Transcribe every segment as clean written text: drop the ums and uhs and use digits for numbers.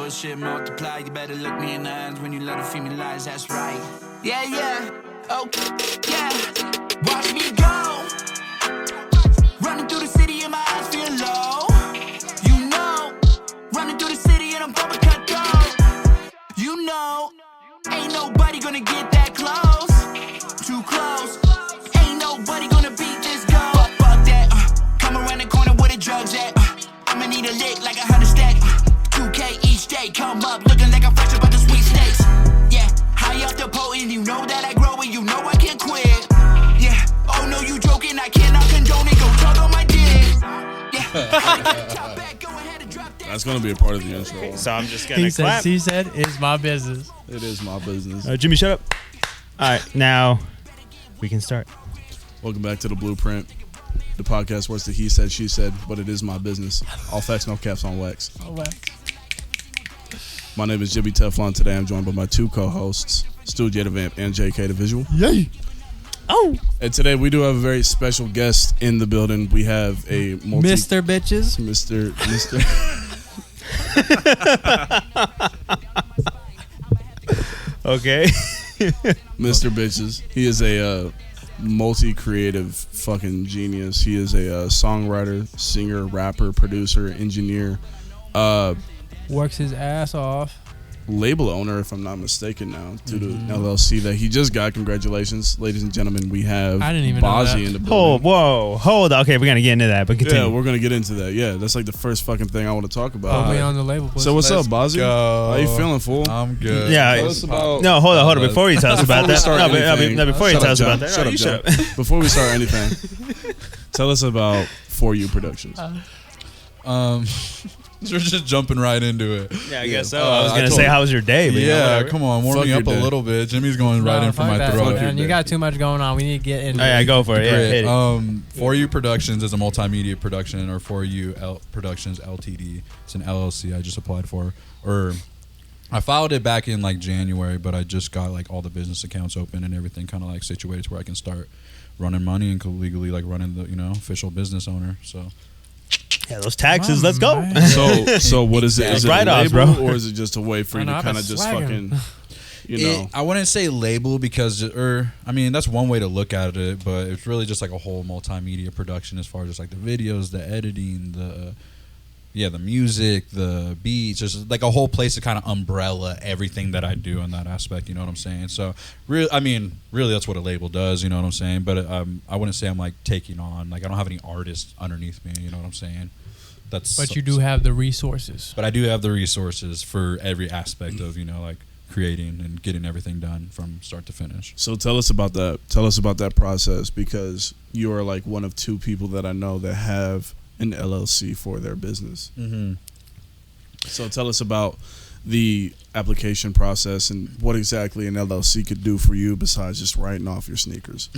bullshit multiply. You better look me in the eyes when you let her feed me lies, that's right. Yeah, yeah, okay, yeah. Watch me go. Running through the city and my eyes feel low. You know, running through the city and I'm bumping cut though. You know, ain't nobody gonna get that close. Too close. Ain't nobody gonna beat this goal. Fuck that. Come around the corner where the drugs at. I'ma need a lick like 100 stack. 2K each day. Come up looking like I'm fresh about the sweet steaks. Yeah, high off the potent. You know that I grow and you know I can't quit. Yeah, oh no you joking. I cannot condone it. Go tug on my dick. Yeah. That's gonna be a part of the intro. So I'm just gonna clap. He said, "It's my business." It is my business. Jimmy, shut up. All right, now we can start. Welcome back to The Blueprint, the podcast where it's the he said, she said, but it is my business. All facts, no caps on wax. My name is Jimmy Teflon. Today I'm joined by my two co-hosts, Stu J the Vamp and JK the Visual. Yay! Oh! And today we do have a very special guest in the building. We have a Mr. Bitches. Mr. Okay. Mr. Bitches. He is a multi-creative fucking genius. He is a songwriter, singer, rapper, producer, engineer, Works his ass off. label owner, if I'm not mistaken now, to the LLC that he just got. Congratulations, ladies and gentlemen. We have I didn't even know Bozzy that. in the building. Hold on. Okay, we're gonna get into that, but continue. Yeah, we're gonna get into that. Yeah, that's like the first fucking thing I want to talk about. Put me on the label. Please. So what's up, Bozzy? Go. How you feeling, fool? I'm good. Yeah. Tell us about. No, hold on. Before you tell us about that, start anything- before you Shut tell up, us John. about that, Shut no, up, you John. shut up. Before we start anything, tell us about For You Productions. We're just jumping right into it. Yeah, I guess so. I was I gonna told say, you. how was your day? But Yeah, come on, warm Fuck me your up a day. little bit. Jimmy's going right in for my that, throat. Man. You got too much going on. We need to get into Oh, yeah, it. go for it. Yeah, hit it. For You Productions is a multimedia production, or For You Productions Ltd. It's an LLC I just applied for, or I filed it back in like January, but I just got like all the business accounts open and everything kind of like situated where I can start running money and legally like running the official business owner. So. Yeah, those taxes. Let's go. So what is it? Is it a Write-offs, label, bro. or is it just a way for you to kind of just fucking, I wouldn't say label because, that's one way to look at it, but it's really just like a whole multimedia production as far as just like the videos, the editing, the music, the beats, just like a whole place to kind of umbrella everything that I do in that aspect. You know what I'm saying? So, really, that's what a label does. You know what I'm saying? But I wouldn't say I'm like taking on, like I don't have any artists underneath me. You know what I'm saying? But you do have the resources. But I do have the resources for every aspect of like creating and getting everything done from start to finish. So tell us about that. Tell us about that process, because you are like one of two people that I know that have an LLC for their business. Mm-hmm. So tell us about the application process and what exactly an LLC could do for you besides just writing off your sneakers.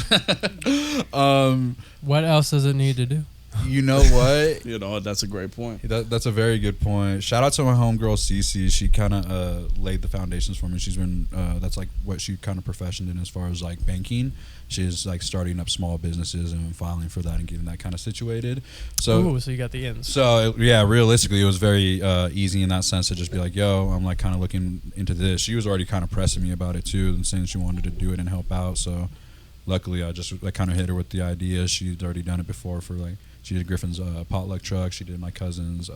What else does it need to do? You know what? That's a great point. That's a very good point. Shout out to my homegirl Cece. She kind of laid the foundations for me. She's been that's like what she kind of professioned in as far as like banking. She's like starting up small businesses and filing for that and getting that kind of situated. So So you got the ins. So yeah, realistically, it was very easy in that sense to just be like, "Yo, I'm like kind of looking into this." She was already kind of pressing me about it too, and saying she wanted to do it and help out. So luckily, I kind of hit her with the idea. She'd already done it before for like. She did Griffin's potluck truck. She did my cousin's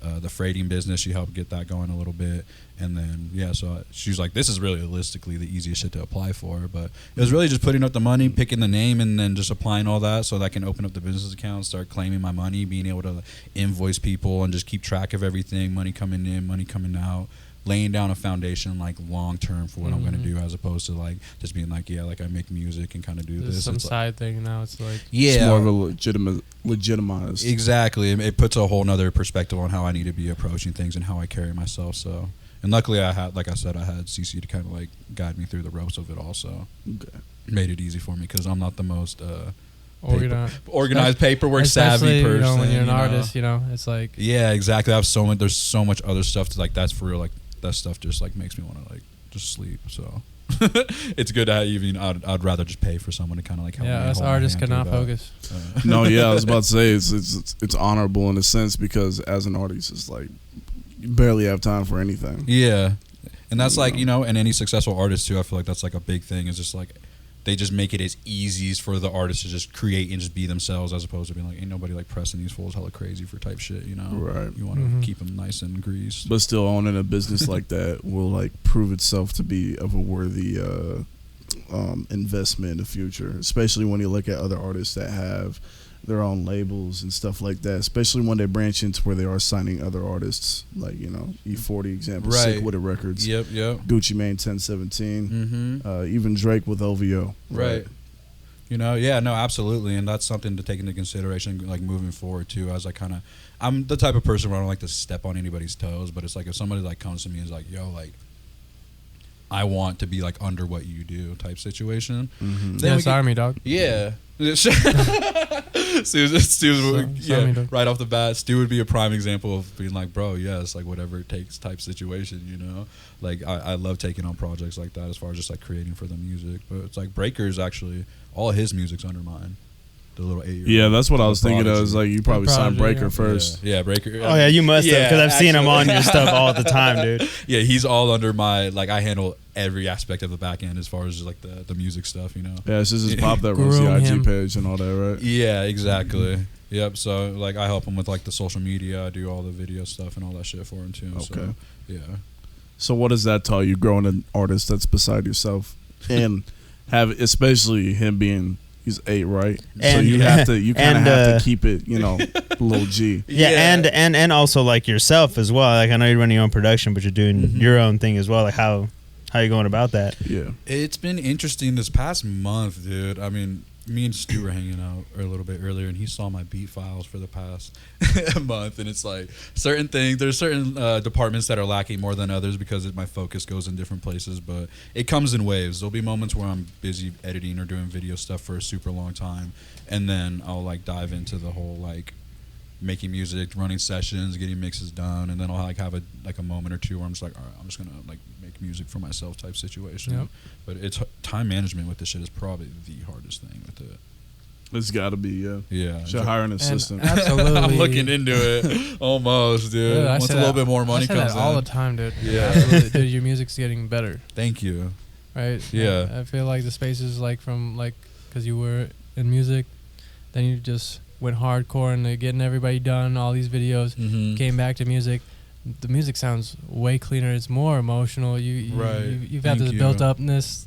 the freighting business. She helped get that going a little bit. And then, so she's like, this is really realistically the easiest shit to apply for. But it was really just putting up the money, picking the name, and then just applying all that so that I can open up the business account, start claiming my money, being able to invoice people and just keep track of everything, money coming in, money coming out. Laying down a foundation like long term for what I'm going to do, as opposed to like just being like, like I make music and kind of do this. Some it's side thing now. It's like It's more of a legitimized. Exactly. It puts a whole nother perspective on how I need to be approaching things and how I carry myself. So, and luckily I had CC to kind of like guide me through the ropes of it all. So, made it easy for me because I'm not the most organized paperwork savvy person. When you're an artist, it's like exactly. There's so much other stuff to like. That's for real. Like that stuff just like makes me want to like just sleep. So it's good to have even. I'd rather just pay for someone to kind of like help me. Us artists cannot focus. No, I was about to say it's honorable in a sense because as an artist, it's like you barely have time for anything. Yeah. And that's like, you know, and any successful artist too, I feel like that's like a big thing. Is just like they just make it as easy as for the artist to just create and just be themselves, as opposed to being like, ain't nobody like pressing these fools hella crazy for type shit, you know? Right. You want to keep them nice and greased. But still, owning a business like that will like prove itself to be of a worthy investment in the future, especially when you look at other artists that have their own labels and stuff like that, especially when they branch into where they are signing other artists, like, you know, E40 example, Right. Sick with It Records, Yep. Gucci Mane 1017, Mm-hmm. even Drake with OVO. Right. You know, yeah, no, absolutely. And that's something to take into consideration, like moving forward too, as I'm the type of person where I don't like to step on anybody's toes, but it's like if somebody like comes to me and is like, yo, like, I want to be like under what you do type situation. Mm-hmm. Then Yes, Army, dog. Yeah. Stu, Sorry, dog. right off the bat, Stu would be a prime example of being like, bro, yes, like whatever it takes type situation, you know? Like, I love taking on projects like that as far as just like creating for the music. But it's like Breaker's actually, all his music's under mine. The little 8-year-old. Yeah, that's what I was thinking of. Prodigy. Is like you probably signed Prodigy, Breaker yeah. first. Yeah, Breaker. Oh yeah, you must have, because I've seen him on actually. your stuff all the time, dude. Yeah, he's all under my, like, I handle every aspect of the back end as far as like the music stuff, you know? Yeah, it's just his pop that runs the Groom IG him. page and all that, right? Yeah, exactly. Yep. So like I help him with like the social media. I do all the video stuff and all that shit for him too. Okay. So, yeah. So what does that tell you, growing an artist that's beside yourself, and have, especially him being, he's 8, right? So And- you kind of and, have to keep it, you know, a little G. Yeah, Yeah. and also like yourself as well. Like I know you're running your own production, but you're doing your own thing as well. Like how you going about that? Yeah. It's been interesting this past month, dude. I mean, me and Stu were hanging out a little bit earlier, and he saw my beat files for the past month, and it's like certain things. There's certain departments that are lacking more than others because my focus goes in different places, but it comes in waves. There'll be moments where I'm busy editing or doing video stuff for a super long time, and then I'll like dive into the whole like making music, running sessions, getting mixes done, and then I'll like have a moment or two where I'm just like, all right, I'm just gonna like make music for myself type situation. Yep. But it's time management with this shit is probably the hardest thing with it. It's got to be, yeah. Yeah, Should hire an assistant. Absolutely. I'm looking into it almost, dude. Dude, I Once a say little that- bit more money I say comes that all in. the time, dude. Yeah. Absolutely. Dude, your music's getting better, Thank you. right? Yeah. I feel like the spaces, like from like, because you were in music, then you just went hardcore and getting everybody done, all these videos, Mm-hmm. came back to music. The music sounds way cleaner. It's more emotional. Right. You've got Thank this you. built upness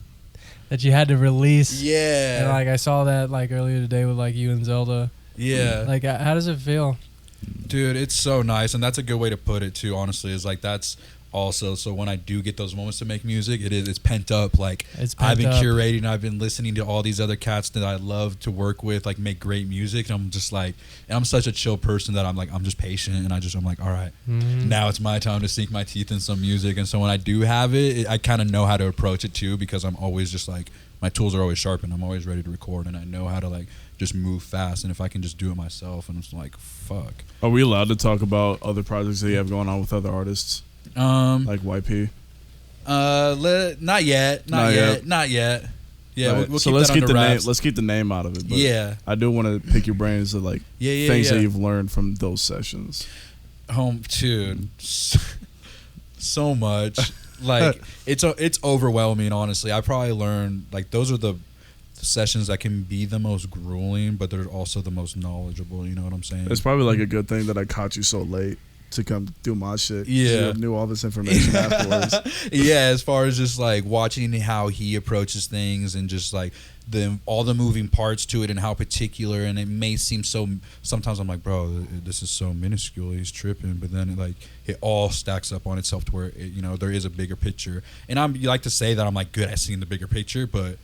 that you had to release. Yeah. And like I saw that like earlier today with like you and Zelda. Yeah. Like how does it feel? Dude, it's so nice, and that's a good way to put it too. Honestly, is like that's also so when I do get those moments to make music, it's pent up. Like It's I've been pent up. curating, I've been listening to all these other cats that I love to work with, like make great music, and I'm just like, and I'm such a chill person that I'm just patient, and I'm like, all right, Mhm. now it's my time to sink my teeth in some music. And so when I do have it, I kind of know how to approach it too, because I'm always just like, my tools are always sharpened. I'm always ready to record, and I know how to like just move fast. And if I can just do it myself, and it's like, fuck. Are we allowed to talk about other projects that you have going on with other artists, like YP? Not yet. Yeah, Right. we'll So keep let's that keep under the name. wraps. Let's keep the name out of it. But Yeah. I do want to pick your brains of like Yeah, things that yeah. you've learned from those sessions. Home, dude. So much. Like it's overwhelming. Honestly, I probably learned like those are the sessions that can be the most grueling, but they're also the most knowledgeable. You know what I'm saying? It's probably like a good thing that I caught you so late to come do my shit. 'cause Yeah. you knew all this information afterwards. Yeah, as far as just like watching how he approaches things and just like all the moving parts to it and how particular, and it may seem so, sometimes I'm like, bro, this is so minuscule, he's tripping, but then it all stacks up on itself to where there is a bigger picture. And you like to say that I'm like good at seeing the bigger picture, but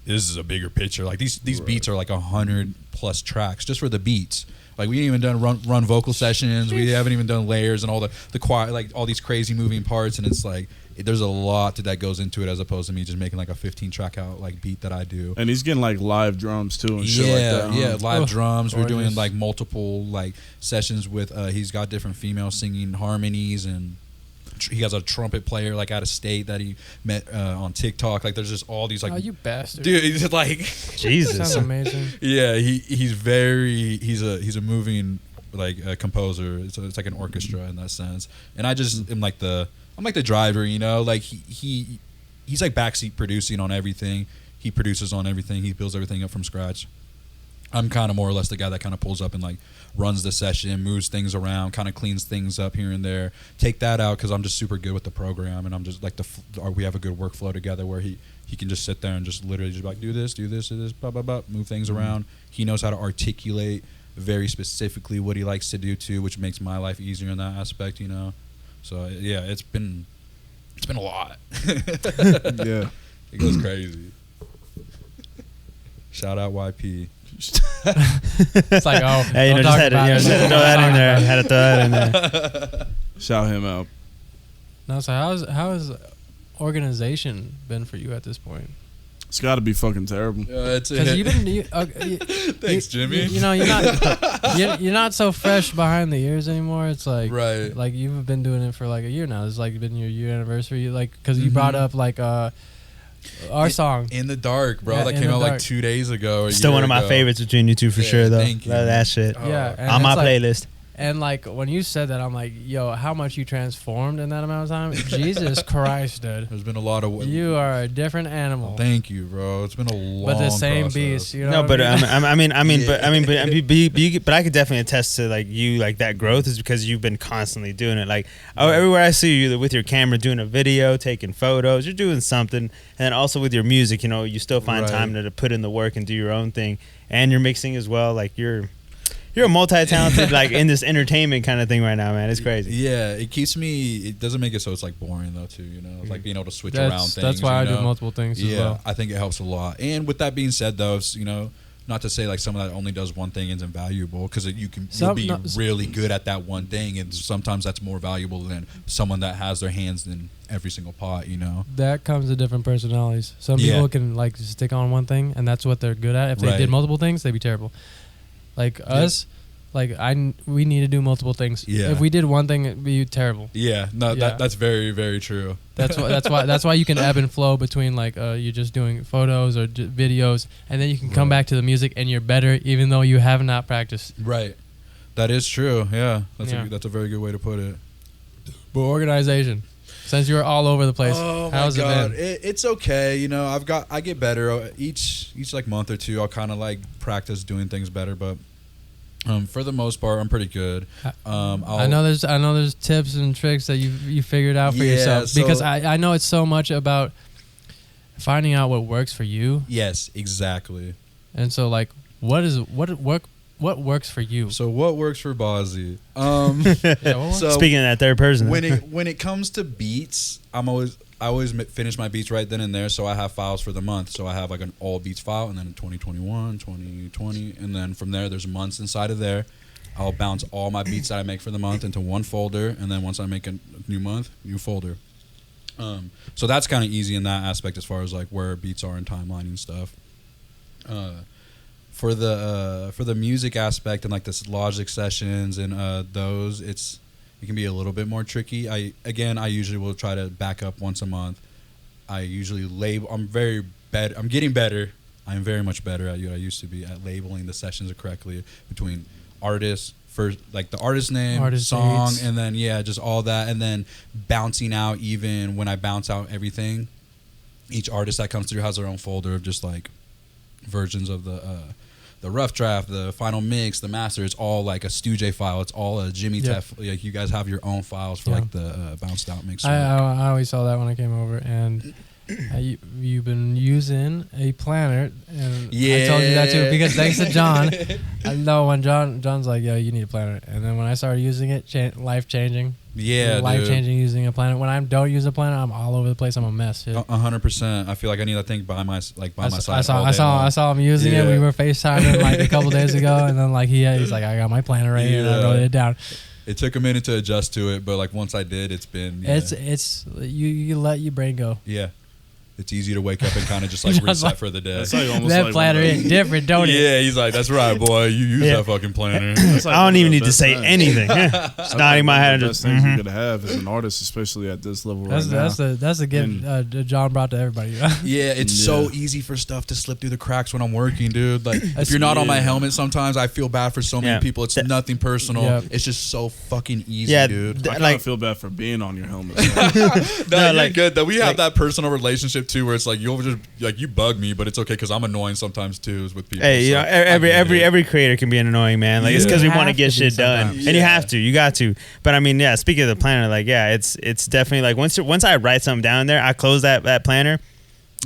this is a bigger picture. Like these Right. beats are like 100+ tracks just for the beats. Like we ain't even done run vocal sessions. We haven't even done layers and all the choir, like all these crazy moving parts. And it's like there's a lot that goes into it as opposed to me just making like a 15 track out like beat that I do. And he's getting like live drums too and shit like that. Huh? Yeah, live Oh, drums. We're doing gorgeous. like multiple like sessions with. He's got different females singing harmonies, and he has a trumpet player like out of state that he met on TikTok. Like there's just all these like Oh, you bastard. dude. He's like Jesus. Sounds amazing. yeah, he's a moving like a composer. It's like an orchestra in that sense. And I just am like I'm like the driver, you know. Like he's like backseat producing on everything. He produces on everything. He builds everything up from scratch. I'm kind of more or less the guy that kind of pulls up and like runs the session, moves things around, kind of cleans things up here and there. Take that out because I'm just super good with the program, and I'm just like we have a good workflow together where he can just sit there and just literally just like do this, blah blah blah, move things around. He knows how to articulate very specifically what he likes to do too, which makes my life easier in that aspect, you know. So yeah, it's been a lot. Yeah, it goes crazy. Shout out YP. It's like, oh, Hey, you know, just had to throw that in there. Had to throw that in there. shout him out. No, so how has organization been for you at this point? It's got to be fucking terrible. It's a Because hit. you've been, Thanks, Jimmy. You know, you're not so fresh behind the ears anymore. It's like, Right. like you've been doing it for like a year now. It's like been your year anniversary. Like, because you brought up like our song. In the Dark, bro. Yeah, that In came the out like Dark. 2 days ago. Or a Still year one of my ago. favorites between you two for Yeah, sure, though. thank you. Love that shit. Yeah, and On my it's like- playlist. And like when you said that, I'm like, yo, how much you transformed in that amount of time? Jesus Christ, dude. There's been a lot of. You are a different animal. Thank you, bro. It's been a long. But the same process. beast, you know. No, but what mean? but I could definitely attest to like you like that growth is because you've been constantly doing it. Like everywhere I see you with your camera doing a video, taking photos, you're doing something, and also with your music, you know, you still find Right. time to put in the work and do your own thing, and you're mixing as well. Like you're a multi-talented like in this entertainment kind of thing right now, man. It's crazy. Yeah, it keeps me. It doesn't make it so it's like boring though, too. You know, like being able to switch around things. That's why I you do know? multiple things as Yeah, well. I think it helps a lot. And with that being said, though, you know, not to say like someone that only does one thing isn't valuable, because you'll be really good at that one thing, and sometimes that's more valuable than someone that has their hands in every single pot. You know. That comes to different personalities. Some Yeah. people can like stick on one thing, and that's what they're good at. If they Right. did multiple things, they'd be terrible. Like us, like we need to do multiple things. Yeah. If we did one thing, it'd be terrible. Yeah. No, Yeah. that's very, very true. That's why you can ebb and flow between like you're just doing photos or videos, and then you can come Right. back to the music and you're better even though you have not practiced. Right. That is true. Yeah. Yeah. That's a very good way to put it. But organization, since you're all over the place, Oh my how's god, it been? it's okay. You know, I get better each like month or two. I'll kind of like practice doing things better, but for the most part, I'm pretty good. I know there's tips and tricks that you figured out for Yeah, yourself, so- because I know it's so much about finding out what works for you, Yes, exactly. and so like what works for you? So what works for Bozzy? Yeah, what so Speaking of that third person, when it comes to beats, I always finish my beats right then and there. So I have files for the month. So I have like an all beats file, and then in 2021, 2020, and then from there's months inside of there. I'll bounce all my beats that I make for the month into one folder, and then once I make a new month, new folder. So that's kind of easy in that aspect as far as like where beats are in timeline and stuff. For the music aspect and like this Logic sessions and those, it can be a little bit more tricky. I usually will try to back up once a month. I usually label. I'm getting better. I'm very much better at what I used to be at labeling the sessions correctly between artists, first like the artist name, Artist song, dates. and then just all that, and then bouncing out. Even when I bounce out everything, each artist that comes through has their own folder of just like versions of the rough draft, the final mix, the master. It's all like a Stu file. It's all a Jimmy Yeah. Tef. Like you guys have your own files for Yeah. like the bounced out mix. I always saw that when I came over, and you've been using a planner, and I told you that too, because thanks to John, I know when John's like, yo, you need a planner, and then when I started using it, life changing. Yeah, Life changing using a planner. When I don't use a planner, I'm all over the place. I'm a mess. Dude. 100%. I feel like I need that thing by my side. I saw him using it. We were FaceTiming like a couple days ago, and then like he's like, I got my planner right here, and I wrote it down. It took a minute to adjust to it, but like once I did, it's been It's you let your brain go. yeah. it's easy to wake up and kind of just like reset for the day. That's like almost That like planner one of is different, don't it? Yeah, he's like, that's right, boy. You use that fucking planner. That's like I one don't of even the need to best say things. anything. That's Just like nodding my one of head the and best just. things you could have as an artist, especially at this level That's right now. that's the gift John brought to everybody. Yeah, it's so easy for stuff to slip through the cracks when I'm working, dude. Like, if you're not on my helmet, sometimes I feel bad for so many people. It's nothing personal. Yep. It's just so fucking easy, Yeah, dude. I kind like of feel bad for being on your helmet. No, like- good. That we have that personal relationship too, where it's like you'll just like you bug me, but it's okay because I'm annoying sometimes too with people. hey, you so know, I get it. every creator can be an annoying man. Like it's because we You want to have get to be shit done, sometimes. and you have to, you got to. But I mean, yeah. Speaking of the planner, like yeah, it's definitely like once I write something down there, I close that planner.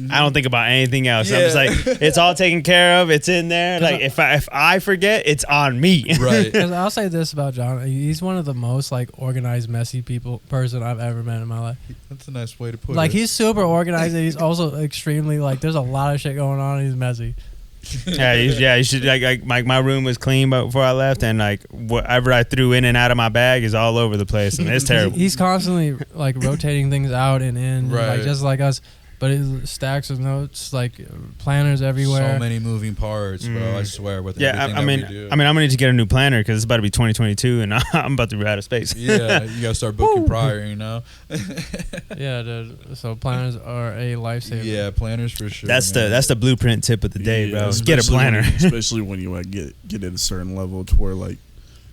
I don't think about anything else. I'm just like, it's all taken care of. It's in there. Like if I forget, it's on me. Right. Because I'll say this about John: he's one of the most like organized, messy person I've ever met in my life. That's a nice way to put Like it. he's super organized, and he's also extremely like. There's a lot of shit going on. And he's messy. You should like my room was clean before I left, and like whatever I threw in and out of my bag is all over the place, and it's terrible. He's constantly like rotating things out and in, Right. like just like us. But it stacks of notes, like planners everywhere. So many moving parts, bro. I swear. With everything I mean, that we do. I'm gonna need to get a new planner because it's about to be 2022, and I'm about to be out of space. Yeah, you gotta start booking prior, you know. Yeah, dude. So planners are a lifesaver. Yeah, planners for sure. That's man. the blueprint tip of the day, Yeah, bro. Get a especially planner. especially when you get at a certain level to where like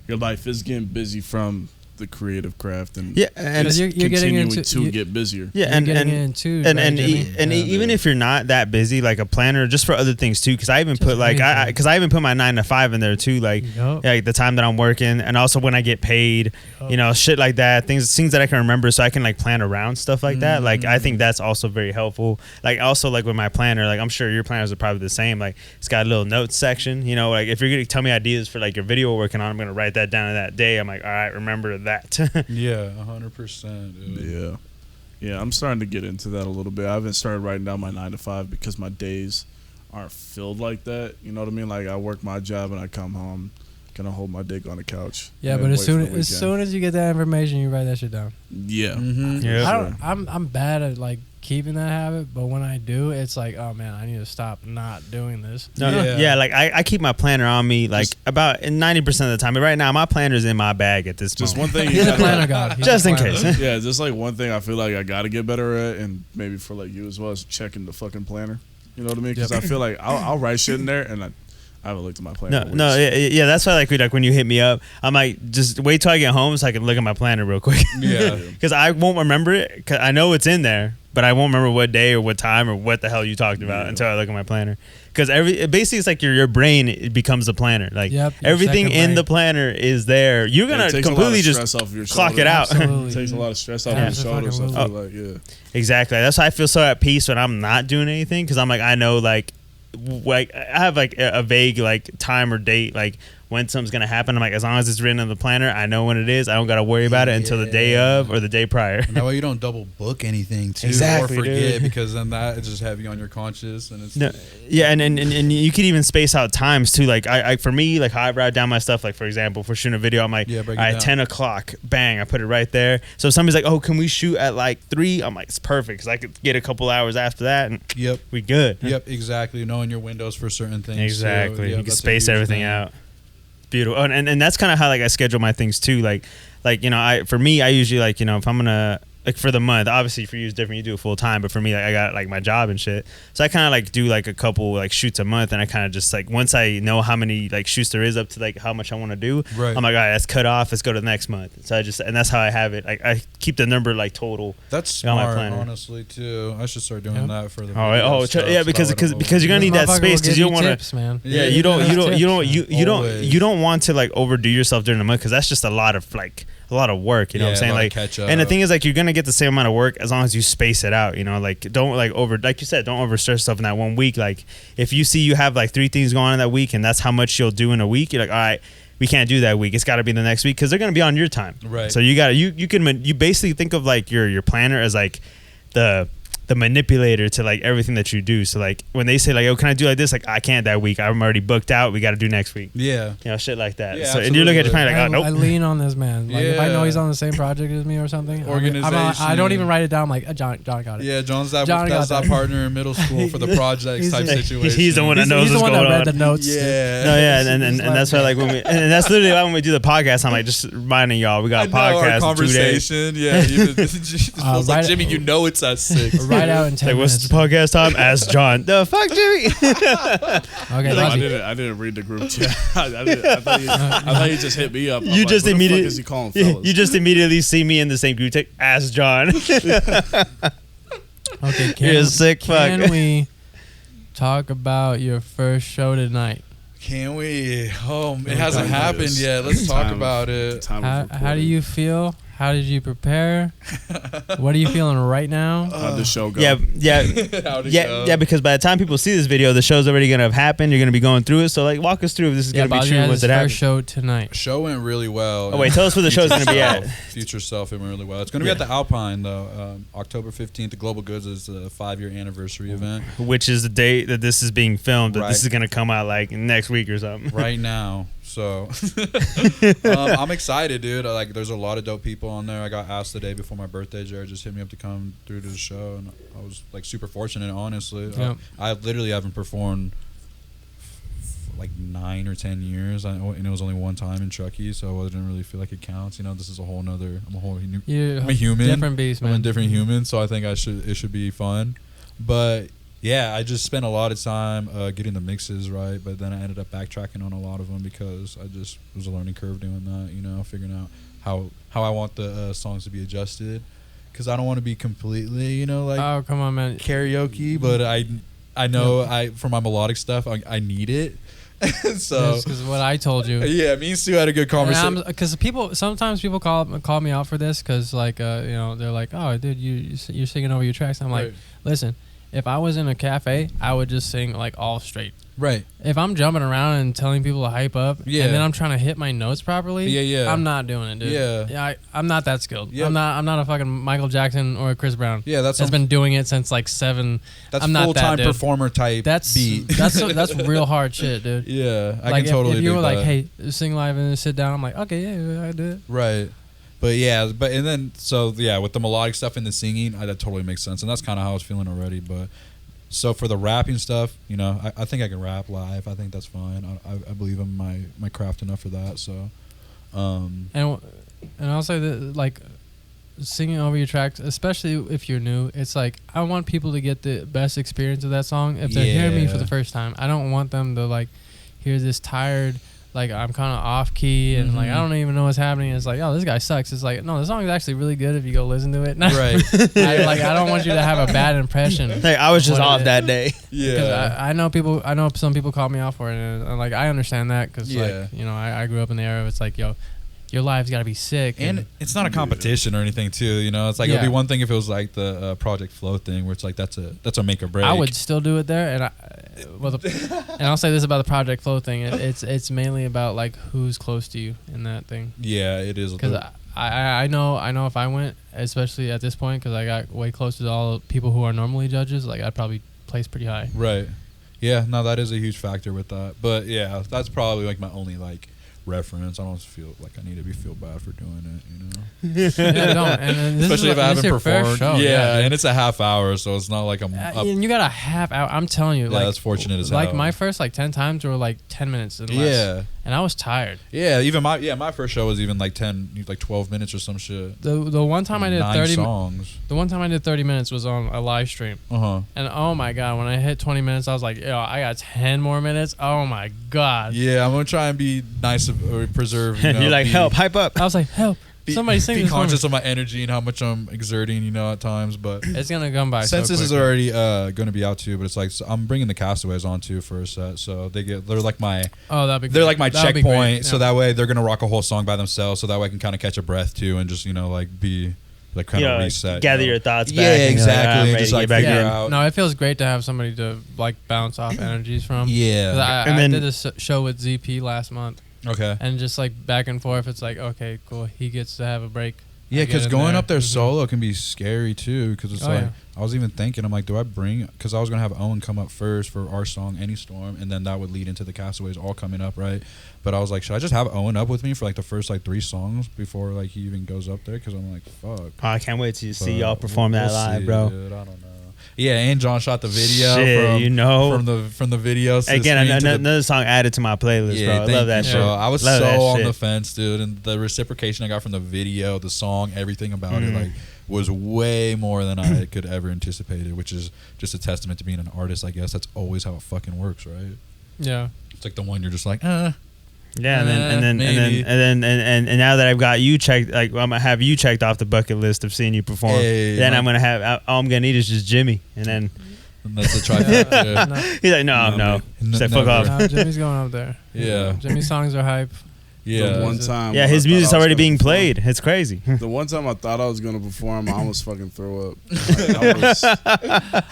your life is getting busy from the creative craft and Yeah, and Because you're getting continuing into to get busier. yeah, You're and getting and into and right, and, Jimmy? even if you're not that busy, like a planner, just for other things too. Because I even Just put like anything. because I even put my 9 to 5 in there too, like Yup. like the time that I'm working, and also when I get paid, you know, shit like that, things that I can remember, so I can like plan around stuff like that. Like I think that's also very helpful. Like also like with my planner, like I'm sure your planners are probably the same. Like it's got a little notes section, you know, like if you're gonna tell me ideas for like your video we're working on, I'm gonna write that down in that day. I'm like, all right, remember that. Yeah, 100%. Dude. Yeah, I'm starting to get into that a little bit. I haven't started writing down my 9 to 5 because my days aren't filled like that. You know what I mean? Like I work my job and I come home, gonna hold my dick on the couch. Yeah, and but then as wait soon for the as weekend. soon as you get that information, you write that shit down. Yeah, Yeah. I don't. I'm bad at like keeping that habit, but when I do, it's like, oh man, I need to stop not doing this. No, Yeah. yeah, like I keep my planner on me like about 90% of the time. But right now, my planner's in my bag at this just moment. one thing. He's you a gotta- planner god. He's Just a in planner. case. Yeah, just like one thing I feel like I gotta get better at, and maybe for like you as well, is checking the fucking planner. You know what I mean? Because Yep. I feel like I'll write shit in there, and I haven't looked at my planner. in No, weeks. yeah, that's why like when you hit me up, I'm like, just wait till I get home so I can look at my planner real quick. Yeah. Because I won't remember it. Cause I know it's in there, but I won't remember what day or what time or what the hell you talked about until I look at my planner. Because basically it's like your brain it becomes a planner. Like Yep, your everything second in brain. the planner is there. You're It gonna takes a lot completely of just stress off of your clock shoulders. it out. Absolutely. It takes a lot of stress off your shoulders. I Absolutely. feel like, yeah. Exactly. That's why I feel so at peace when I'm not doing anything because I'm like I know like I have like a vague like time or date like when something's gonna happen. I'm like as long as it's written in the planner, I know when it is. I don't gotta worry about it until the day of or the day prior. And that way you don't double book anything too, Exactly, or forget dude. because then that is just heavy on your conscience and it's No, yeah, and you could even space out times too. Like I for me, like how I write down my stuff. Like for example, for shooting a video, I'm like, Yeah, break it all right, down. 10 o'clock, bang, I put it right there. So if somebody's like, oh, can we shoot at like 3? I'm like, it's perfect because I could get a couple hours after that, and Yep. we good. Yep, exactly. Knowing your windows for certain things. Exactly. Too. Yep, You can that's a space huge everything thing. out. Beautiful. And that's kind of how like I schedule my things too. Like you know, I usually like, you know, if I'm gonna like for the month, obviously for you it's different, you do it full time, but for me like I got like my job and shit, so I kind of like do like a couple like shoots a month, and I kind of just like once I know how many like shoots there is up to like how much I want to do, Right. I'm like, all right, that's cut off, let's go to the next month. So I just, and that's how I have it. I keep the number like total. That's on my smart, planner. honestly, too. I should start doing Yeah. that for the Yeah, because you're gonna need that Motherfucker space will because give you don't want to. tips, man. Yeah, Yeah, you don't Always. want to like overdo yourself during the month because that's just a lot of work. You know what I'm Yeah, saying? a lot of Like, catch and the up. thing is, like, you're gonna get the same amount of work as long as you space it out. You know, like don't like like you said, don't overstress yourself in that one week. Like, if you see you have like 3 things going on in that week and that's how much you'll do in a week, you're like, all right, we can't do that week. It's got to be the next week because they're gonna be on your time. Right. So you basically think of like your planner as like the the manipulator to like everything that you do. So like when they say like, "Oh, can I do like this?" Like I can't that week. I'm already booked out. We got to do next week. Yeah. You know, shit like that. Yeah, so and you look at Japan like, I, "Oh, nope." I lean on this man. Like if I know Yeah. he's on the same project as me or something, I don't even write it down. I'm like John got it. Yeah, John's John that's got that that. partner in middle school for the projects He's- type he's situation. He's the one that knows He's the what's one going that on. read the notes. Yeah. No, yeah, and He's that's why like when we and that's literally why when we do the podcast, I'm like just reminding y'all we got a podcast our in 2 days. conversation. Yeah, it feels like right- Jimmy, you know it's at 6. Right out in 10 Like, what's minutes. the podcast time? Ask John. The fuck, Jimmy? Okay, No, Bozzy. I didn't read the group chat. I thought you just hit me up. I'm You like, just who the fuck immediately is he calling fellas? you just immediately see me in the same group. Take ask John. Okay, You're a sick fuck. Can we talk about your first show tonight? Can we? Oh, it Let's hasn't talk about happened this. yet. Let's talk Time- about it. Time of How do recording. you feel? How did you prepare? What are you feeling right now? How'd the show go? yeah, How'd it yeah, go? yeah. Because by the time people see this video, the show's already gonna have happened. You're gonna be going through it. So like, walk us through if this is Yeah, gonna be Bozzy true has once his it first happens. show tonight. Show went really well. Oh wait, tell us where the show's gonna be at. Future Self, it went really well. It's going to be at the Alpine, though. October 15th, the Global Goods is a 5-year anniversary event. Which is the date that this is being filmed. But Right. this is gonna come out like next week or something. Right now. So I'm excited, dude. Like, there's a lot of dope people on there. I got asked the day before my birthday. Jared just hit me up to come through to the show, and I was like super fortunate, honestly. Yep. I literally haven't performed like 9 or 10 years, and it was only one time in Truckee, so I didn't really feel like it counts. You know, this is a whole nother. I'm a human. Different beast, man. I'm a different human, so I think it should be fun. But yeah, I just spent a lot of time getting the mixes right, but then I ended up backtracking on a lot of them because I just was a learning curve doing that. You know, figuring out how I want the songs to be adjusted, because I don't want to be completely, you know, like Oh, come on, man. karaoke, but I know for my melodic stuff I need it. So Because what I told you. yeah, me and Stu had a good conversation. Because sometimes people call me out for this because like you know, they're like, oh dude, you're singing over your tracks. I'm like, Right. listen, if I was in a cafe, I would just sing like all straight. Right. If I'm jumping around and telling people to hype up, Yeah. and then I'm trying to hit my notes properly, Yeah. I'm not doing it, dude. Yeah. I'm not that skilled. Yeah. I'm not a fucking Michael Jackson or a Chris Brown. Yeah, that's been doing it since like 7. that's I'm not full time that, dude. performer type That's beat. that's real hard shit, dude. Yeah, I Like can totally if you do were that. like, hey, sing live and sit down, I'm like, okay, yeah, I do it. Right. But yeah, and then so yeah, with the melodic stuff and the singing, that totally makes sense, and that's kind of how I was feeling already. But so for the rapping stuff, you know, I think I can rap live. I think that's fine. I believe in my craft enough for that. So, And I'll say that like singing over your tracks, especially if you're new, it's like I want people to get the best experience of that song if they're hearing me for Yeah. the first time. I don't want them to like hear this tired, like I'm kind of off key and like I don't even know what's happening. It's like, oh, this guy sucks. It's like, no, the song is actually really good if you go listen to it. right. I don't want you to have a bad impression. Like I was just What it off is. that day. Because Yeah. I know some people call me out for it, and like I understand that because Yeah. like you know I grew up in the era of it's like, yo, your live's got to be sick And it's not a competition or anything, too. You know, it's like it'd Yeah. be one thing if it was like the Project Flow thing, where it's like that's a make or break. I would still do it there, and and I'll say this about the Project Flow thing: it's mainly about like who's close to you in that thing. Yeah, it is. Because I know if I went, especially at this point, because I got way closer to all the people who are normally judges, like I'd probably place pretty high. Right. Yeah, no, that is a huge factor with that. But yeah, that's probably like my only like reference. I don't feel like I need to feel bad for doing it, you know. Yeah, don't. And this Especially is, if I this is haven't your first performed. show, Yeah, and it's a half hour, so it's not like I'm up. and you got a half hour. I'm telling you, Yeah, like that's fortunate as like hell. my first like 10 times were like 10 minutes and less. Yeah. And I was tired. Yeah, even my first show was even like 12 minutes or some shit. The one time I did 9 30 songs. The one time I did 30 minutes was on a live stream. Uh-huh. And oh my god, when I hit 20 minutes, I was like, yo, I got 10 more minutes. Oh my god. Yeah, I'm going to try and be nice or preserve, you know. You're like, be- help, hype up. I was like, help. Somebody sing be this for me. conscious of my energy and how much I'm exerting, you know, at times, but It's gonna come by. since so this is quick. already going to be out too, but it's like so I'm bringing the Castaways on too for a set, so they're like my Oh, that'd be. they're great. like my That'd be checkpoint, great. so Yeah. that way they're gonna rock a whole song by themselves, so that way I can kind of catch a breath too, and just you know like be like kind of reset, gather you know? your thoughts back. Yeah, and you're like, exactly, I'm ready just to like get back figure in. out. No, it feels great to have somebody to like bounce off energies from. 'Cause Yeah. And I then- did a show with ZP last month, Okay. and just like back and forth, it's like okay, cool. He gets to have a break. Yeah, get because in going there. up there Mhm. solo can be scary too. Because it's Oh, like yeah. I was even thinking, I'm like, do I bring? Because I was gonna have Owen come up first for our song "Any Storm," and then that would lead into the Castaways all coming up, right? But I was like, should I just have Owen up with me for like the first like 3 songs before like he even goes up there? Because I'm like, fuck. Oh, I can't wait to see But y'all perform that we'll live, see, bro. Dude, I don't know. Yeah, and John shot the video. Shit, from, you know. from the video. Again, another song added to my playlist, bro. I thank love that you, shit. bro. I was Love that so on shit. the fence, dude, and the reciprocation I got from the video, the song, everything about it, like, was way more than I could ever anticipated, which is just a testament to being an artist. I guess that's always how it fucking works, right? Yeah. It's like the one you're just like, Yeah, and maybe. then now that I've got you checked, like I'm gonna have you checked off the bucket list of seeing you perform. Hey, then like- I'm gonna have all I'm gonna need is just Jimmy, and then and that's a trifecta. No, he's like, no, No, no, man. said Never. fuck off. no, Jimmy's going up there. Yeah. Jimmy's songs are hype. Yeah. The one time. Yeah, when his I thought music's I was already gonna being perform- played. It's crazy. The one time I thought I was gonna perform, I almost fucking throw up. Like,